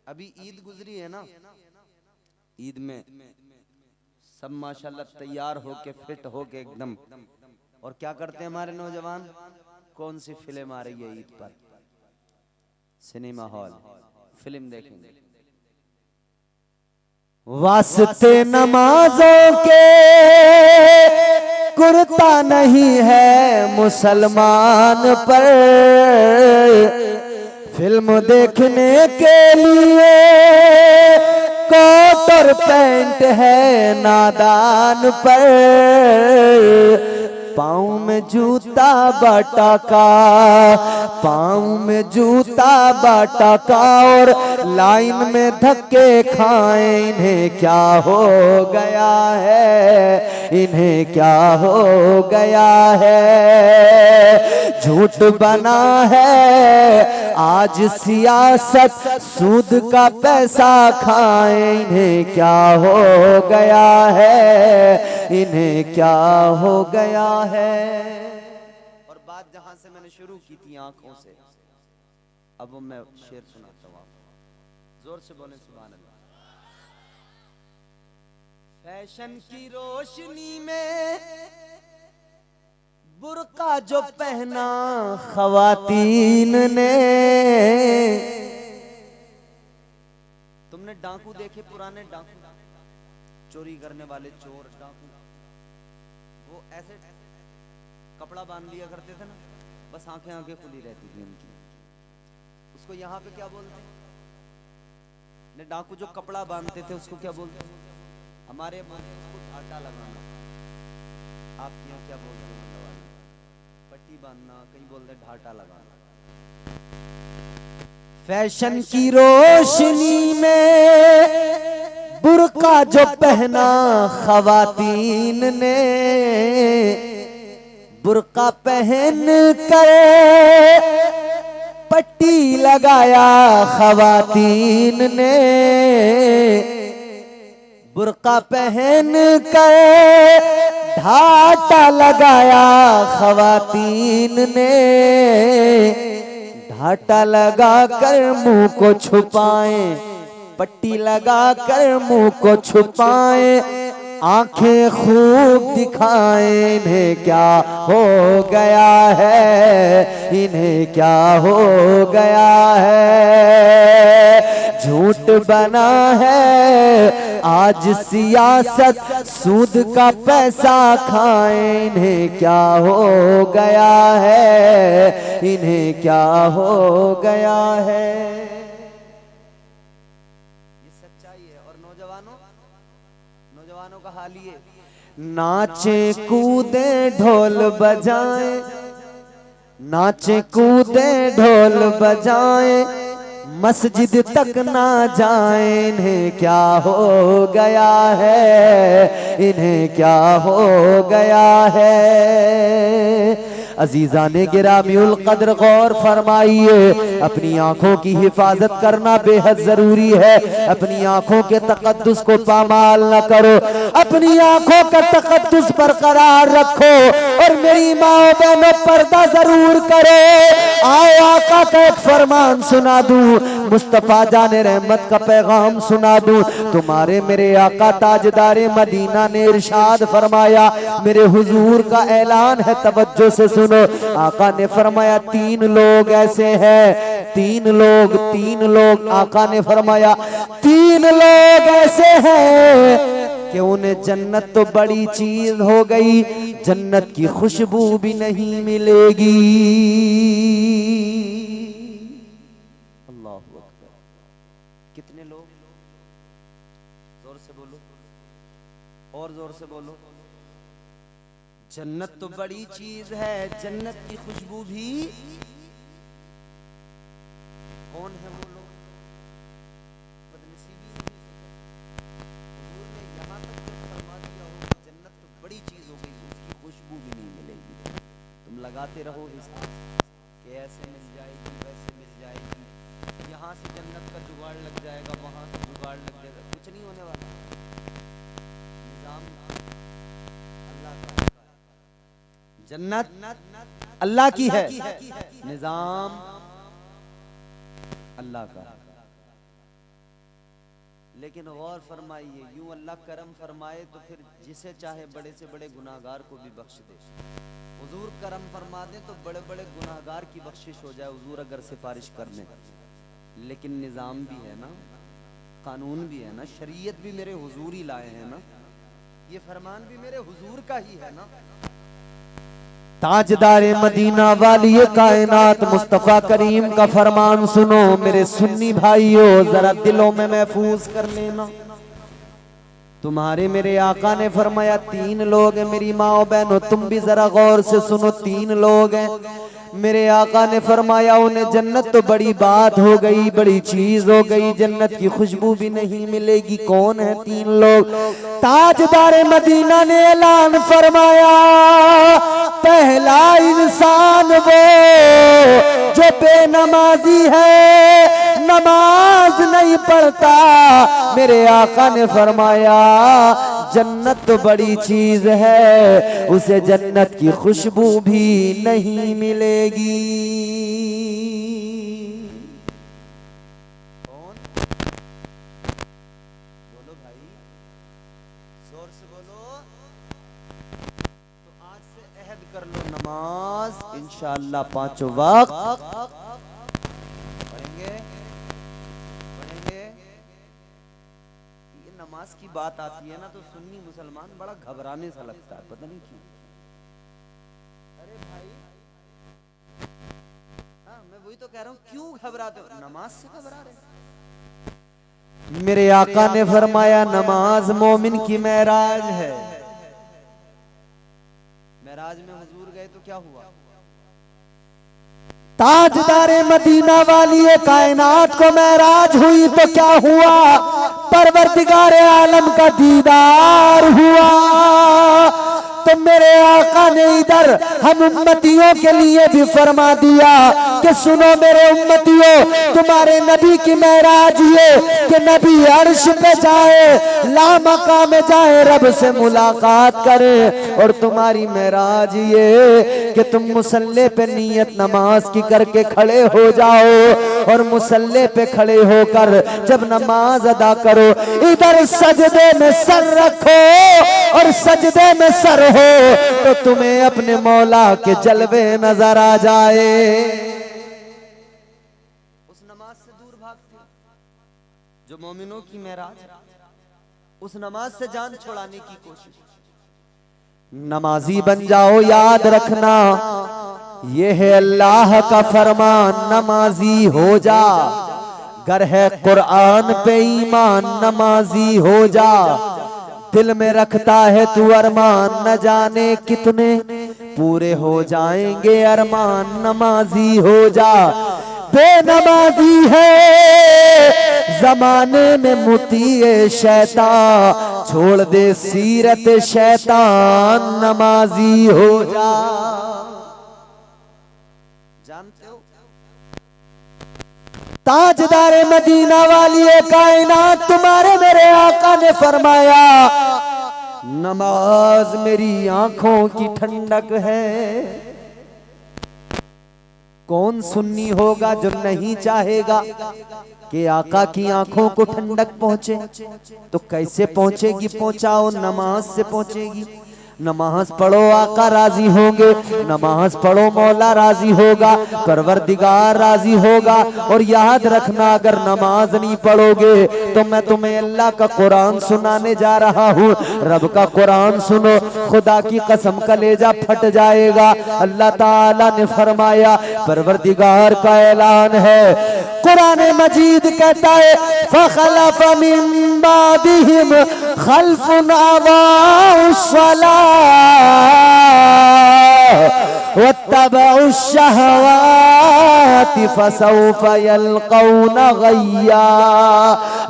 अभी ईद गुजरी है ना, ईद में सब माशाल्लाह तैयार होके फिट होके एकदम, और क्या करते हैं हमारे नौजवान? कौन सी फिल्म आ रही है ईद पर? सिनेमा हॉल फिल्म देखेंगे। वास्ते नमाजों के कुर्ता नहीं है मुसलमान पर। फिल्म देखने के लिए कोट और पैंट है नादान पर। पाँव में जूता बाटा का, पाँव में जूता बाटा का, और लाइन में धक्के खाएं। इन्हें क्या हो गया है, इन्हें क्या हो गया है। झूठ बना है आज सियासत, सूद का पैसा खाएं। इन्हें क्या हो गया है, इन्हें क्या हो गया है। और बात जहां से मैंने शुरू की थी आंखों से, अब वो मैं शेर सुनाता हूँ आपको, जोर से बोले सुभान अल्लाह। फैशन की रोशनी में बुर्का जो पहना खवातीन ने। तुमने डाकू देखे, पुराने डाकू, चोरी करने वाले चोर डाकू, वो ऐसे कपड़ा बांध लिया करते थे ना, बस आंखें आंखें खुली रहती थी उनकी। उसको यहाँ पे क्या बोलते हैं? ने डाकू जो कपड़ा बांधते थे उसको क्या बोलते हैं? हमारे बोलते उसको ढाटा लगाना। आप यहाँ क्या बोलते हैं? पट्टी बांधना, कहीं बोलते ढाटा लगाना। फैशन की रोशनी में बुर्का जो पहना खवातीन ने। बुर्का पहन कर पट्टी लगाया खवातीन ने। बुर्का पहन कर ढाटा लगाया खवातीन ने। ढाटा लगा कर मुंह को छुपाएं, पट्टी लगा कर मुंह को छुपाएं, आंखें खूब दिखाएं। इन्हें क्या हो गया है, इन्हें क्या हो गया है। झूठ बना है आज सियासत, सूद का पैसा खाएं। इन्हें क्या हो गया है, इन्हें क्या हो गया है। ये सच्चाई है। और नौजवानों का हाल ये, नाचे कूदे ढोल बजाए, नाचे कूदे ढोल बजाए, मस्जिद तक ना जाए। इन्हें क्या हो गया है, इन्हें क्या हो गया है। अजीजाने गिरामीउल कद्र गौर फरमाइए, अपनी आंखों की हिफाजत करना बेहद जरूरी है। अपनी आंखों के तकद्दुस को पामाल न करो, अपनी आंखों का तकद्दुस बरकरार रखो। और मेरी माँ बहनों, पर्दा जरूर करो। आओ आका का एक फरमान सुना दूं, मुस्तफा जाने रहमत का पैगाम सुना दूं। तुम्हारे मेरे आका ताजदारे मदीना ने इरशाद फरमाया, मेरे हुजूर का ऐलान है, तवज्जो से सुनो। आका ने फरमाया तीन लोग ऐसे हैं, तीन लोग आका ने फरमाया तीन लोग ऐसे हैं कि उन्हें जन्नत तो बड़ी चीज हो गई, जन्नत की खुशबू भी नहीं मिलेगी। अल्लाह अकबर। कितने लोग? जोर से बोलो, और जोर से बोलो। जन्नत तो बड़ी चीज है, जन्नत की खुशबू भी। कौन है वो लोग? बदनसीबी हुजूर ने यहाँ तक जब फरमा दिया हो कि जन्नत तो बड़ी चीज हो गई, उसकी खुशबू भी नहीं मिलेगी। तुम लगाते रहो हिसाब कि ऐसे मिल जाएगी, वैसे मिल जाएगी, यहाँ से जन्नत का जुगाड़ लग जाएगा, वहां से जुगाड़ लग जाएगा, कुछ नहीं होने वाला। निजाम अल्लाह का, जन्नत अल्लाह की है, निजाम अल्लाह का। लेकिन गौर फरमाइए, यूं अल्लाह करम फरमाए तो फिर जिसे चाहे बड़े से बड़े गुनाहगार को भी बख्श दे। हुजूर करम फरमा दे तो बड़े बड़े गुनाहगार की बख्शिश हो जाए, हुजूर अगर सिफारिश कर ले। लेकिन निजाम भी है ना, कानून भी है ना, शरीयत भी मेरे हुजूर ही लाए हैं ना, ये फरमान भी मेरे हुजूर का ही है ना। ताजदारे मदीना वाली कायनात मुस्तफा करीम का फरमान सुनो मेरे सुन्नी भाइयों, जरा दिलों में महफूज कर लेना। तुम्हारे मेरे आका ने फरमाया तीन लोग हैं। मेरी माँ बहनों, तुम भी जरा गौर से सुनो, तीन लोग हैं। मेरे आका ने फरमाया उन्हें जन्नत तो बड़ी बात हो गई, बड़ी चीज हो गई, जन्नत की खुशबू भी नहीं मिलेगी। कौन है तीन लोग? ताजदारे मदीना ने ऐलान फरमाया, पहला इंसान वो जो बेनमाजी है, नमाज नहीं पढ़ता। मेरे आका ने फरमाया जन्नत तो बड़ी चीज है, उसे जन्नत की खुशबू भी नहीं मिलेगी। कौन? बोलो भाई, जोर से बोलो। तो आज से अहद कर लो, नमाज इंशाअल्लाह पांचों वक्त पढ़ेंगे। नमाज की बात आती है ना तो सुन्नी मुसलमान बड़ा घबराने सा लगता है, पता नहीं क्यों। अरे भाई, हाँ मैं वही तो कह रहा हूँ, क्यों घबराते हो? नमाज से घबरा रहे। मेरे आका ने फरमाया नमाज मोमिन की मेराज है। मेराज में हुजूर गए तो क्या हुआ? ताजदारे मदीना वाली कायनात को मेराज हुई तो क्या हुआ? परवरदिगारे आलम का दीदार हुआ। तो मेरे आका ने इधर हम उम्मतियों के लिए भी फरमा दिया कि सुनो मेरे उम्मतियों, तुम्हारे नबी की मेराज ये कि नबी अर्श पे जाए, लामका में जाए, रब से मुलाकात करे। और तुम्हारी मेराज ये कि तुम मुसल्ले पे नियत नमाज की करके खड़े हो जाओ, और मुसल्ले पे खड़े होकर जब नमाज अदा करो, इधर सजदे में सर रखो, और सजदे में सर हो तो तुम्हें अपने मौला के जलवे नजर आ जाए। उस नमाज से दूर भागते हो जो मोमिनों की मेराज, उस नमाज से जान छुड़ाने की कोशिश। नमाजी बन जाओ, याद रखना ये है अल्लाह का फरमान, नमाजी हो जा। गर है कुरान पे ईमान, नमाजी हो जा। दिल में रखता है तू अरमान, न जाने कितने पूरे हो जाएंगे अरमान, नमाजी हो जा। बेनमाजी है जमाने में मुतीए शैतान, छोड़ दे सीरत शैतान, नमाजी हो जा। ताजदारे मदीना वाली कायनात तुम्हारे मेरे आका ने फरमाया, नमाज मेरी आंखों की ठंडक है। कौन सुन्नी होगा जो नहीं चाहेगा कि आका की आंखों को ठंडक पहुंचे? तो कैसे पहुंचेगी? पहुंचाओ, नमाज से पहुंचेगी। नमाज पढ़ो, आका राजी होंगे। नमाज पढ़ो, मौला राजी होगा, परवरदिगार राजी होगा। और याद रखना, अगर नमाज नहीं पढ़ोगे तो मैं तुम्हें अल्लाह का कुरान सुनाने जा रहा हूँ। रब का कुरान सुनो, खुदा की कसम कलेजा फट जाएगा। अल्लाह ताला ने फरमाया, परवरदिगार का ऐलान है, कुरान मजीद कहता है, फखलफ मिन बादिहिम खल्फुन अदाउस्सलाह वत्तबउ शहवाति फसौफ यल्कौन गय्या।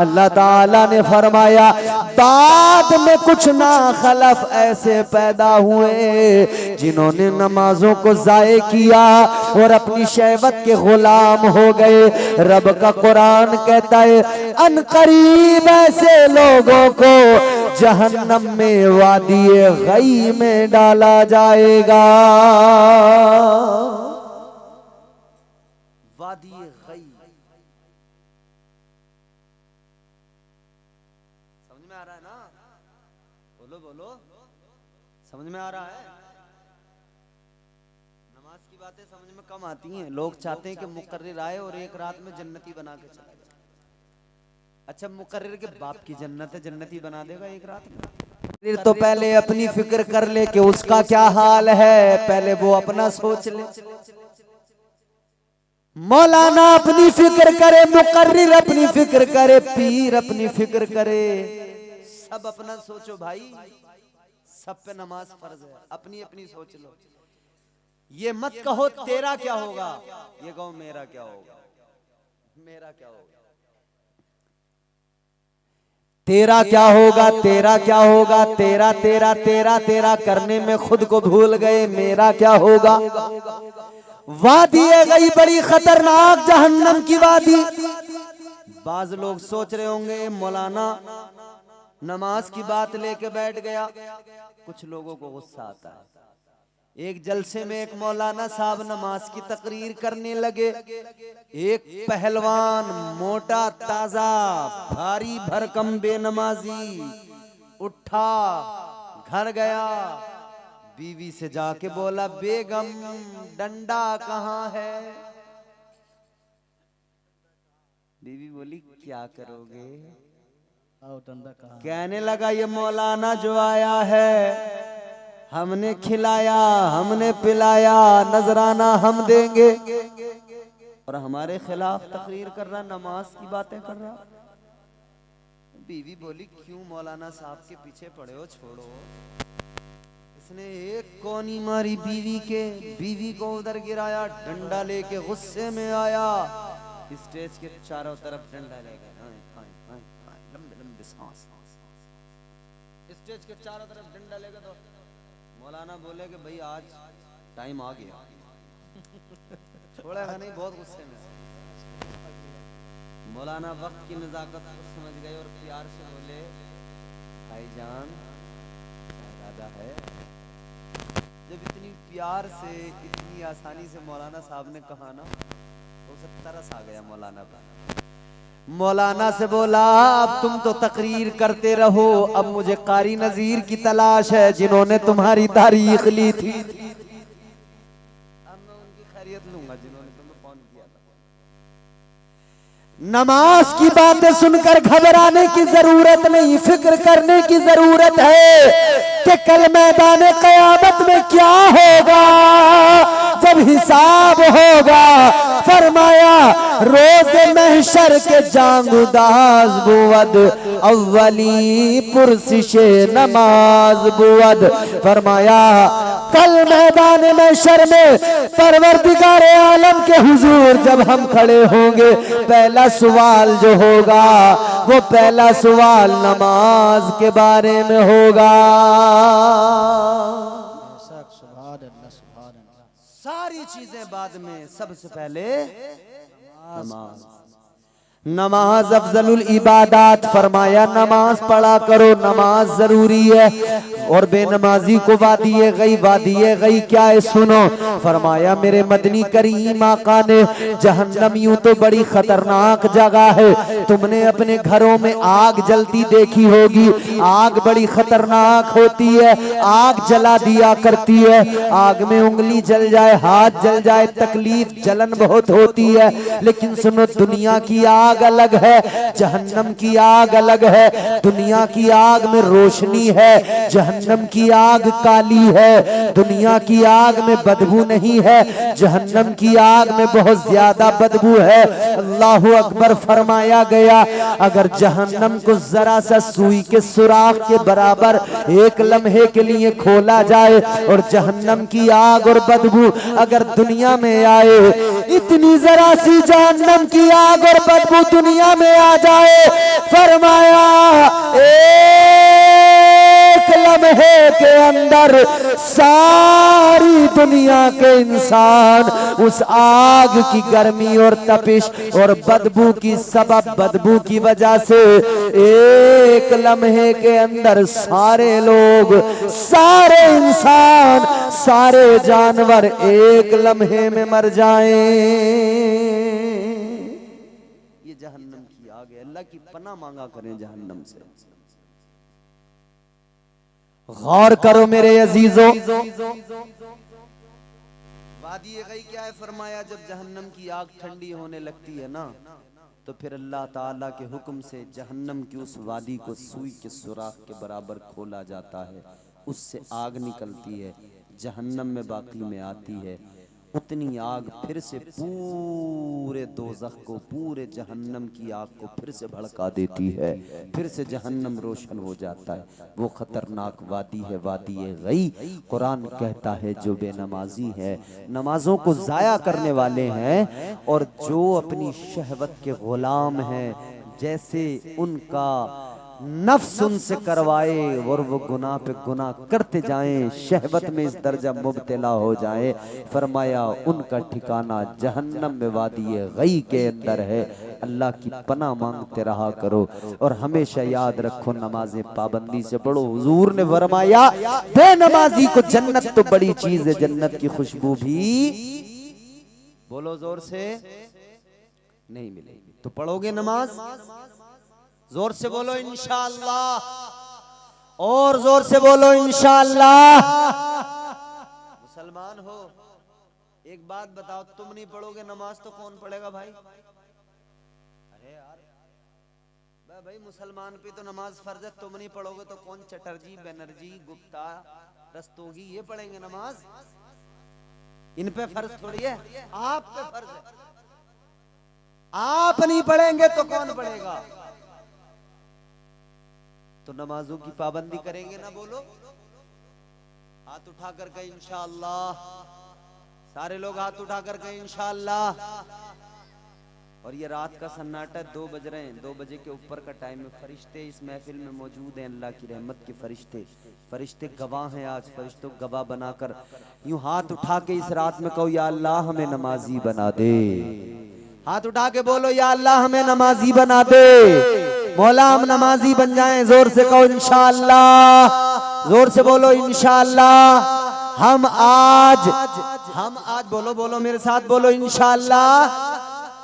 अल्लाह ताला ने फरमाया, बाद में कुछ ना खलफ ऐसे पैदा हुए जिन्होंने नमाजों को जाये किया और अपनी शहवत के गुलाम हो गए। रब का कुरान कहता है, अनकरीब ऐसे लोगों को जहन्नम में वादिये गई में डाला जाएगा। वादिये गई, समझ में आ रहा है ना? बोलो बोलो, समझ में आ रहा है? नमाज की बातें समझ में कम आती हैं। लोग चाहते हैं कि मुकर्रिर आए और एक रात में जन्नती बना के चले जाए। अच्छा, मुकर्रिर के बाप की जन्नत है, जन्नती बना देगा एक रात में? तो पहले अपनी फिक्र कर ले कि उसका क्या हाल है, पहले वो अपना सोच ले। मौलाना अपनी फिक्र करे, मुकर्रिर अपनी फिक्र करे, पीर अपनी फिक्र करे, सब अपना सोचो भाई। सब पे नमाज फर्ज है, अपनी अपनी सोच लो। ये मत कहो तेरा क्या होगा, ये कहो मेरा क्या होगा। मेरा क्या होगा, तेरा क्या होगा, तेरा क्या होगा। तेरा तेरा तेरा तेरा करने में खुद को भूल गए, मेरा क्या होगा। वादी है गई बड़ी खतरनाक, जहन्नम की वादी। बाज लोग सोच रहे होंगे मौलाना नमाज की बात लेके बैठ गया। कुछ लोगों को गुस्सा आता है। एक जलसे में एक मौलाना साहब नमाज की तकरीर करने लगे। एक पहलवान मोटा ताजा भारी भरकम बेनमाजी उठा, घर गया, बीवी से जाके बोला, बेगम डंडा कहाँ है? बीवी बोली, क्या करोगे? डंडा कहाँ? कहने लगा, ये मौलाना जो आया है, हमने खिलाया, हमने पिलाया, नजराना हम देंगे, और हमारे खिलाफ तकरीर कर रहा, नमाज की बातें कर रहा। बीवी बोली, क्यों मौलाना साहब के पीछे पड़े हो, छोड़ो। इसने एक कोनी मारी बीवी के, बीवी को उधर गिराया, डंडा लेके गुस्से में आया, स्टेज के चारों तरफ डंडा लेके, लंबे लंबे सांस, स्टेज के चारों तरफ डंडा लेके। तो मौलाना बोले कि भाई आज टाइम आ गया, छोड़ेगा नहीं, बहुत गुस्से में। मौलाना वक्त की नजाकत को समझ गए और प्यार से बोले, भाईजान दादा है। जब इतनी प्यार से, इतनी आसानी से मौलाना साहब ने कहा ना, तो उसे तरस आ गया मौलाना पर। मौलाना से बोला, अब तुम तो तकरीर करते रहो, अब मुझे कारी नजीर की तलाश है जिन्होंने तुम्हारी तारीख ली थी। अब मैं उनकी खैरियत लूंगा जिन्होंने तुम्हें फोन किया था। नमाज की बातें सुनकर घबराने की जरूरत नहीं, फिक्र करने की जरूरत है कि कल मैदान क़यामत में क्या होगा जब हिसाब होगा। फरमाया, रोज़ महशर के जांगुदाज बुवद, अव्वली पुरसिशे नमाज बुवद। फरमाया, कल मैदान महशर में परवरदिगार आलम के हुजूर जब हम खड़े होंगे, पहला सवाल जो होगा वो पहला सवाल नमाज के बारे में होगा। सारी चीजें बाद में, सबसे पहले नमाज। नमाज अफजलुल इबादात, फरमाया नमाज पढ़ा करो, नमाज जरूरी है। और बेनमाजी को वादिये गई, वादिये गई क्या है सुनो। फरमाया मेरे मदनी करीम आका ने, जहन्नम यूं तो बड़ी खतरनाक जगह है, तुमने अपने घरों में आग जलती देखी होगी। आग बड़ी खतरनाक होती है, आग जला दिया करती है। आग में उंगली जल जाए, हाथ जल जाए, तकलीफ जलन बहुत होती है। लेकिन सुनो, दुनिया की आग अलग है, जहन्नम की आग अलग है। दुनिया की आग में रोशनी है, जहन्नम की आग काली है। दुनिया की आग में बदबू नहीं है, जहन्नम की आग में बहुत ज्यादा बदबू है। अल्लाहु अकबर फरमाया गया, अगर जहन्नम को जरा सा सुई के सुराख के बराबर एक लम्हे के लिए खोला जाए और जहन्नम की आग और बदबू अगर दुनिया में आए, इतनी जरा सी जहन्नम की आग और बदबू दुनिया में आ जाए, फरमाया एक लम्हे के अंदर सारी दुनिया के इंसान उस आग की गर्मी और तपिश और बदबू की सबब, बदबू की वजह से एक लम्हे के अंदर सारे लोग, सारे इंसान, सारे जानवर एक लम्हे में मर जाएं। जहन्नम की आग है, अल्लाह की पनाह मांगा करें जहन्नम से। गौर करो मेरे अजीजों, वादी गई क्या है, फरमाया जब जहन्नम की आग ठंडी होने लगती है ना, तो फिर अल्लाह ताला के हुक्म से जहन्नम की उस वादी को सुई के सुराख के बराबर खोला जाता है। उससे आग निकलती है, जहन्नम में बाकी में आती है। उतनी आग फिर से पूरे दोज़ख को, पूरे जहन्नम की आग को फिर से भड़का देती है, फिर से जहन्नम रोशन हो जाता है। वो खतरनाक वादी है, वादी गई। कुरान कहता है जो बेनमाजी है, नमाजों को ज़ाया करने वाले हैं, और जो अपनी शहवत के गुलाम हैं, जैसे उनका नफ्स उनसे करवाए और वो गुनाह पे गुनाह करते जाएं, शहवत में इस दर्जा मुब्तला हो जाए, फरमाया उनका ठिकाना जहन्नम में वादी गई के अंदर है। अल्लाह की पनाह मांगते रहा करो और हमेशा याद रखो, नमाजें पाबंदी से पढ़ो। हुजूर ने फरमाया बेनमाजी को जन्नत तो बड़ी चीज है, जन्नत की खुशबू भी, बोलो जोर से, नहीं मिलेगी। तो पढ़ोगे नमाज, जोर से बोलो इंशाअल्लाह, और जोर से बोलो इंशाअल्लाह। मुसलमान हो, एक बात बताओ, तुम नहीं पढ़ोगे नमाज तो कौन पढ़ेगा भाई? अरे यार भाई, मुसलमान पे तो नमाज फर्ज है, तुम नहीं पढ़ोगे तो कौन? चटर्जी, बनर्जी, गुप्ता, रस्तोगी, ये पढ़ेंगे नमाज? इन पे फर्ज थोड़ी है, आप पे फर्ज है। आप नहीं पढ़ेंगे तो कौन पढ़ेगा? तो नमाजों की पाबंदी करेंगे ना, बोलो, हाथ उठा कर कहें इंशाअल्लाह। सारे लोग हाथ उठा कर कहें इंशाअल्लाह। और ये रात का सन्नाटा, 2 बज रहे हैं, 2 बजे के ऊपर का टाइम है। फरिश्ते इस महफिल में मौजूद हैं, अल्लाह की रहमत के फरिश्ते, फरिश्ते गवाह हैं। आज फरिश्तों गवाह बनाकर यूं हाथ उठा के इस रात में कहो, या अल्लाह हमें नमाजी बना दे। हाथ उठा के बोलो, या अल्लाह हमें नमाजी बना दे, मौला हम नमाजी बन जाएं। जोर से कहो इंशाअल्लाह, जोर से बोलो इंशाअल्लाह। हम आज बोलो, बोलो मेरे साथ, बोलो इंशाअल्लाह।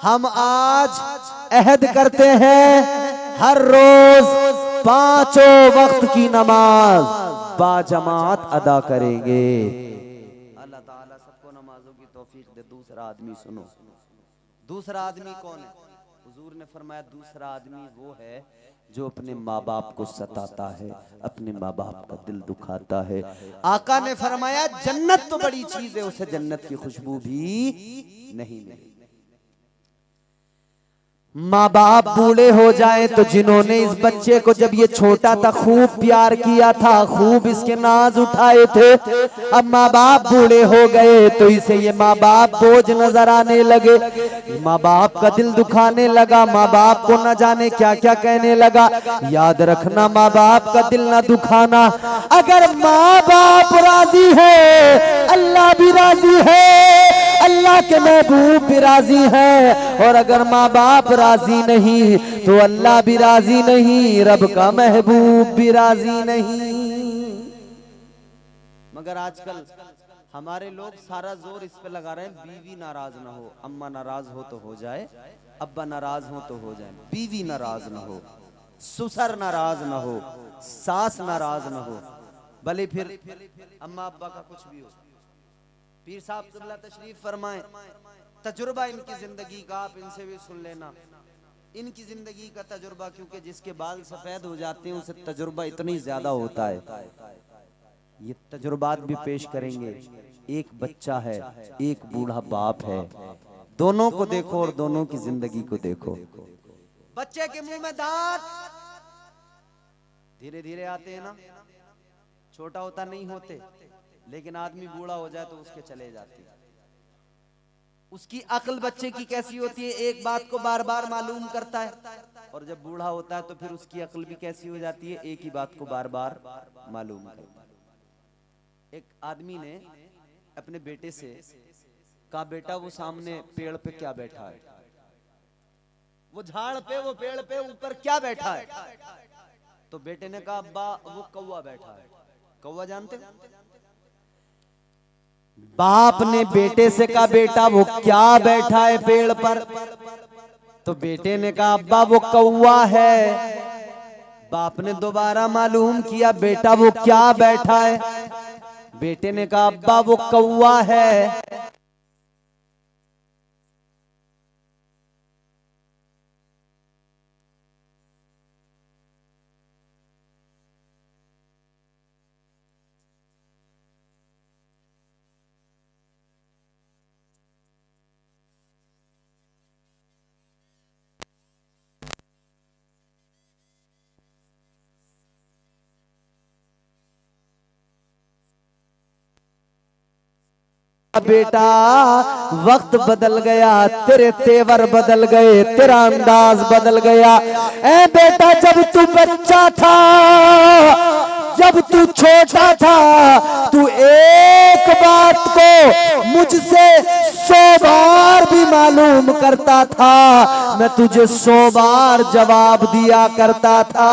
हम आज अहद करते हैं हर रोज 5 वक्त की नमाज बाजमात अदा करेंगे। अल्लाह ताला सबको नमाजों की तौफीक दे। दूसरा आदमी सुनो, दूसरा आदमी कौन है? हुजूर ने फरमाया दूसरा आदमी वो है जो अपने माँ बाप को सताता है, अपने माँ बाप का दिल दुखाता है। आका ने फरमाया जन्नत तो बड़ी चीज है, उसे जन्नत की खुशबू भी नहीं मिलेगी। माँ बाप बूढ़े हो जाए तो जिन्होंने इस बच्चे को जब ये छोटा था खूब प्यार किया था, खूब इसके नाज उठाए थे, अब माँ बाप बूढ़े हो गए तो इसे ये माँ बाप बोझ नजर आने लगे, माँ बाप का दिल दुखाने लगा, माँ बाप को न जाने क्या क्या कहने लगा। याद रखना, माँ बाप का दिल न दुखाना। अगर माँ बाप राजी है, अल्लाह भी राजी है, अल्लाह के महबूब भी राजी है, और अगर माँ बाप राजी नहीं तो अल्लाह भी राजी नहीं, रब का महबूब भी राजी नहीं। मगर आजकल हमारे लोग सारा जोर इस पे लगा रहे हैं, बीवी नाराज ना हो, अम्मा नाराज हो तो हो जाए, अब्बा नाराज हो तो हो जाए, बीवी नाराज ना हो, ससुर नाराज ना हो, सास नाराज ना हो, भले फिर अम्मा अब्बा का कुछ भी हो। पीर साहब क़िबला तशरीफ फरमाएं, तजुर्बा इनकी जिंदगी का आप इनसे भी सुन लेना, इनकी जिंदगी का तजुर्बा, क्योंकि जिसके बाल सफेद हो जाते हैं उसे तजुर्बा इतनी ज्यादा होता है। ये तजुर्बात भी पेश करेंगे। एक बच्चा है, एक बूढ़ा बाप है, दोनों को देखो और दोनों की जिंदगी को देखो। बच्चे के मुंह में दांत धीरे धीरे आते हैं ना, छोटा होता नहीं होते, लेकिन आदमी बूढ़ा हो जाए तो उसके चले जाते हैं। उसकी अक्ल बच्चे की कैसी होती है, एक बात को बार बार मालूम करता है, और जब बूढ़ा होता है तो फिर उसकी अक्ल भी कैसी हो जाती है, एक ही बात को बार बार मालूम करता है। एक आदमी ने अपने बेटे से कहा, बेटा वो सामने पेड़ पे क्या बैठा है, वो झाड़ पे, वो पेड़ पे ऊपर क्या बैठा है? तो बेटे ने कहा, अब्बा वो कौवा बैठा है। कौवा जानते हो? बाप ने बेटे से कहा, बेटा वो क्या बैठा है पेड़ पर? तो बेटे ने कहा, अब्बा वो कौवा है। बाप ने दोबारा मालूम किया, बेटा वो क्या बैठा है? बेटे ने कहा, अब्बा वो कौवा है। बेटा वक्त बदल गया, तेरे तेवर बदल गए, तेरा अंदाज बदल गया। ए बेटा, जब तू बच्चा था, जब तू छोटा था, तू एक बात को मुझसे 100 बार भी मालूम करता था, मैं तुझे 100 बार जवाब दिया करता था,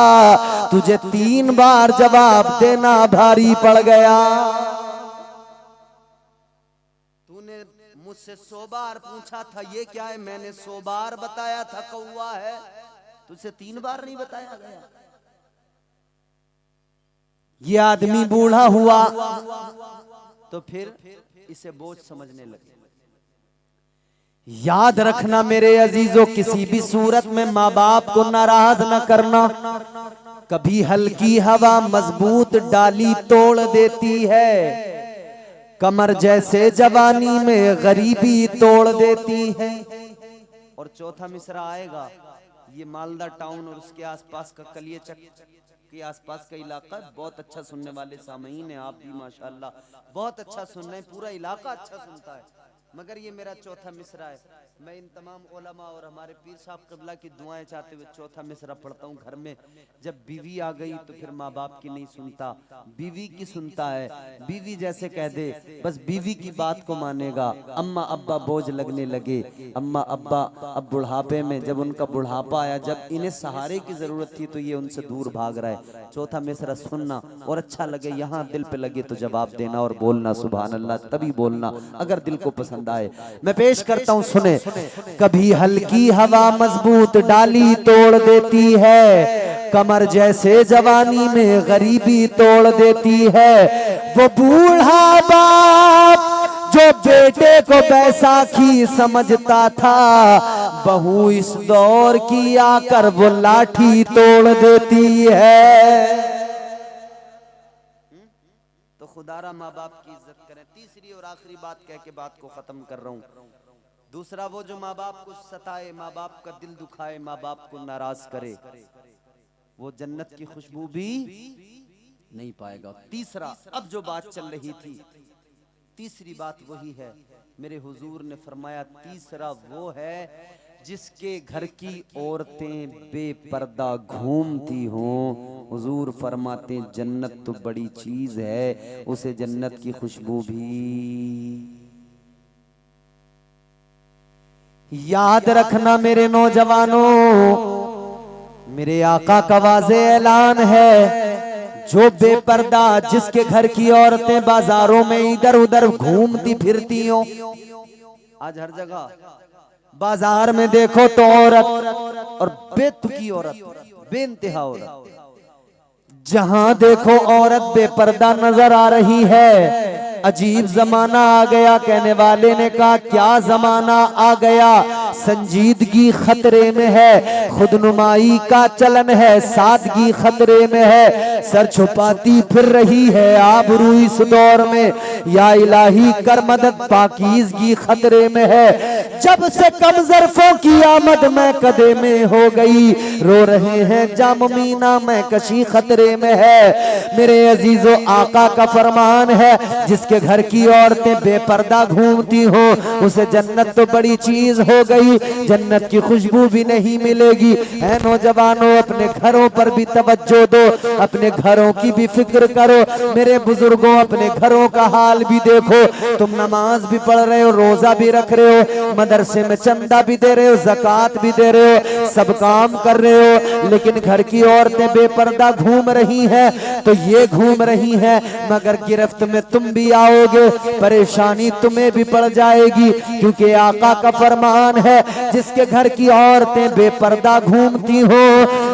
तुझे 3 बार जवाब देना भारी पड़ गया। मुझसे 100 बार पूछा था ये क्या है, मैंने 100 बार बताया था कौवा है, तुझसे 3 बार नहीं बताया गया। ये आदमी बूढ़ा हुआ तो फिर इसे बोझ समझने लगे। याद रखना मेरे अजीजों, किसी भी सूरत में माँ बाप को नाराज न करना। कभी हल्की हवा मजबूत डाली तोड़ देती है, कमर जैसे जवानी में गरीबी तोड़ देती है। और चौथा मिसरा आएगा, ये मालदा टाउन और उसके आसपास का कलियचक के आसपास का इलाका बहुत अच्छा सुनने वाले सामईन हैं, आप भी माशाल्लाह बहुत अच्छा सुन रहे हैं, पूरा इलाका अच्छा सुनता है। मगर ये मेरा चौथा मिसरा है। मैं इन तमाम उलमा और हमारे पीर साहब क़िबला की दुआएं चाहते हुए चौथा मिसरा पढ़ता हूँ। घर में जब बीवी आ गई तो फिर माँ बाप की नहीं सुनता, बीवी की सुनता है। बीवी जैसे कह दे बस बीवी की बात को मानेगा। अम्मा अब्बा बोझ लगने लगे, अम्मा अब्बा अब बुढ़ापे में, जब उनका बुढ़ापा आया, जब इन्हें सहारे की जरूरत थी तो ये उनसे दूर भाग रहा है। चौथा मिसरा सुनना और अच्छा लगे, यहाँ दिल पे लगे तो जवाब देना और बोलना सुभान अल्लाह, तभी बोलना अगर दिल को पसंद आए। मैं पेश करता हूँ, सुने। कभी हल्की हवा मजबूत डाली तोड़ देती है, कमर जैसे जवानी में गरीबी तोड़ देती है। वो बूढ़ा बाप जो बेटे को बैसाखी समझता था, बहू इस दौर की आकर वो लाठी तोड़ देती है। तो खुदारा माँ बाप की इज्जत करें। तीसरी और आखिरी बात कह के बात को खत्म कर रहा हूँ। दूसरा वो जो माँ बाप को सताए, माँ बाप का दिल दुखाए, माँ बाप को नाराज करे, वो जन्नत की खुशबू भी नहीं पाएगा। तीसरा, अब जो बात चल रही थी, तीसरी बात वही है, मेरे हुजूर ने फरमाया तीसरा वो है जिसके घर की औरतें बेपर्दा घूमती हों। हुजूर फरमाते जन्नत तो बड़ी चीज है, उसे जन्नत की खुशबू भी। याद रखना मेरे नौजवानों, मेरे आका का वाज़े ऐलान है, जो बेपर्दा जिसके घर की औरतें बाजारों में इधर उधर घूमती फिरती हो। आज हर जगह बाजार में देखो तो औरत, और बेतुकी औरत, बेइंतहा औरत, जहां देखो औरत बेपर्दा नजर आ रही है। अजीब जमाना आ गया, कहने वाले ने कहा क्या जमाना आ गया, संजीदगी खतरे में है, खुदनुमाई का चलन है, सादगी खतरे में है, सर छुपाती फिर रही है आबरू इस दौर में, या इलाही कर मदद, पाकीज़गी खतरे में है। जब से कम ज़र्फ़ों की आमद में कदे में हो गई, रो रहे हैं जाममीना में कशी खतरे में है। मेरे अजीजों, आका का फरमान है, जिसके घर की औरतें बेपर्दा घूमती हो उसे जन्नत तो बड़ी चीज हो गई, जन्नत की खुशबू भी नहीं मिलेगी। है नौजवानों, अपने घरों पर भी तवज्जो दो, अपने घरों की भी फिक्र करो। मेरे बुजुर्गों, अपने घरों का हाल भी देखो। तुम नमाज भी पढ़ रहे हो, रोजा भी रख रहे हो, मदरसे में चंदा भी दे रहे हो, ज़कात भी दे रहे हो, सब काम कर रहे हो, लेकिन घर की औरतें बेपर्दा घूम रही हैं तो ये घूम रही हैं, मगर गिरफ्त में तुम भी आओगे, परेशानी तुम्हें भी पड़ जाएगी। क्योंकि आका का फरमान है, जिसके घर की औरतें बेपर्दा घूमती हो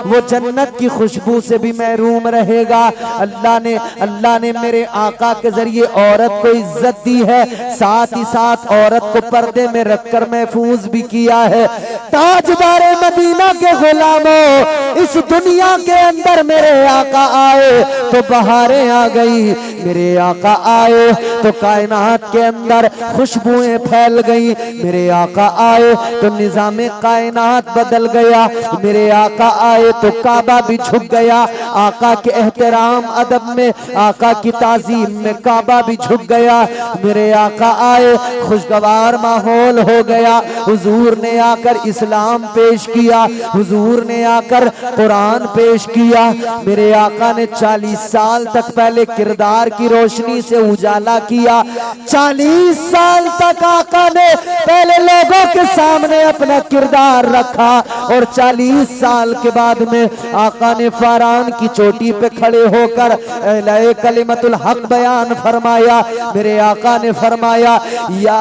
वो जन्नत की खुशबू से भी महरूम रहेगा। अल्लाह ने मेरे आका के जरिए औरत को इज्जत दी है, साथ ही साथ औरत को पर्दे में रखकर महफूज भी किया है। ताजदारे मदीना के गुलामों, इस दुनिया के अंदर मेरे आका आए तो बहारें आ गई, मेरे आका आए तो कायनात के अंदर खुशबुएं फैल गई, मेरे आका आए तो निजामे कायनात बदल गया, मेरे आका आए तो काबा भी झुक गया। आका के एहतराम अदब में, आका की ताजीम में काबा भी झुक गया। मेरे आका आए, खुशगवार माहौल हो गया। हुजूर ने आकर इस्लाम पेश किया, हुजूर ने आकर कुरान पेश किया। मेरे आका ने 40 साल तक पहले किरदार की रोशनी से उजाला किया। 40 साल तक आका ने पहले लोगों के सामने अपना किरदार रखा, और 40 साल के बाद में आका ने फरान की चोटी पे खड़े होकर अहले कलिमतुल हक बयान फरमाया। मेरे आका ने फरमाया, या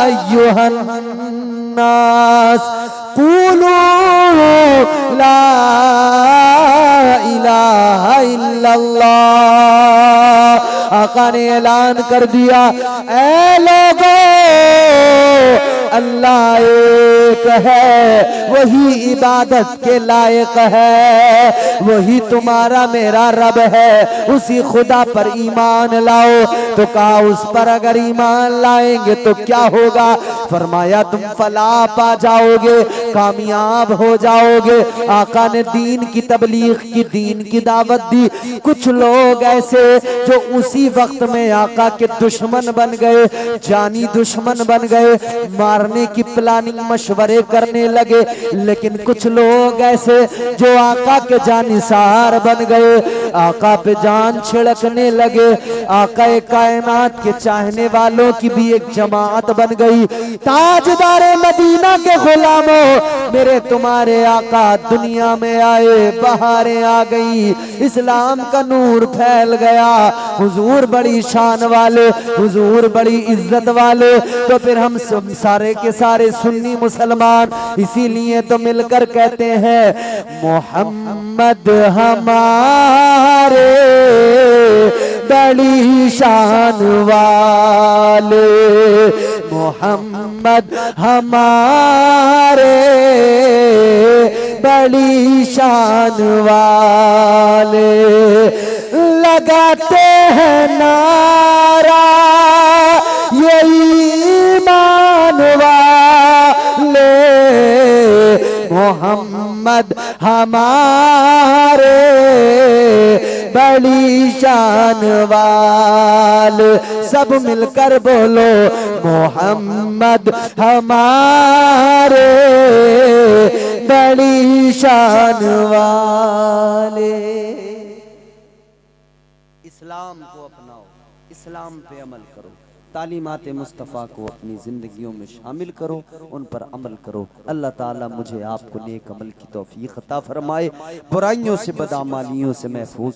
अय्युहन नास कुलू ला इलाहा इल्लल्लाह। आका ने ऐलान कर दिया, ऐ लोगों, अल्लाह एक है, वही इबादत के लायक है, वही तुम्हारा मेरा रब है, उसी खुदा पर ईमान लाओ। तो कहा, उस पर अगर ईमान लाएंगे तो क्या होगा? फरमाया, तुम फलाह पा जाओगे, कामयाब हो जाओगे। आका ने दीन की तबलीग की, दीन की दावत दी। कुछ लोग ऐसे जो उसी वक्त में आका के दुश्मन बन गए, जानी दुश्मन बन गए, मारने की प्लानिंग मशवरे करने लगे। लेकिन कुछ लोग ऐसे जो आका के जानिसार बन गए, आका पे जान छिड़कने लगे। आका कायनात के चाहने वालों की भी एक जमात बन गई। ताजदारे मदीना के गुलामों, मेरे तुम्हारे आका दुनिया में आए, बहारें आ गई, इस्लाम का नूर फैल गया। हुजूर बड़ी शान वाले, हुजूर बड़ी इज्जत वाले। तो फिर हम सारे के सारे सुन्नी मुसलमान इसीलिए तो मिलकर कहते हैं, मोहम्मद हमारे बड़ी शान वाले, मोहम्मद हमारे बड़ी शान वाले। लगाते हैं नारा यही ईमान वाले मोहम्मद हमारे बड़ी शान वाले। सब मिलकर बोलो मोहम्मद हमारे बड़ी शान वाले। इस्लाम को अपनाओ, इस्लाम पे अमल करो, तालीमात मुस्तफ़ा को अपनी ज़िंदगियों में शामिल करो, उन पर अमल करो। अल्लाह ताला मुझे आपको नेक अमल की तौफीक अता फरमाए, बुराइयों से बदअमालियों से महफूज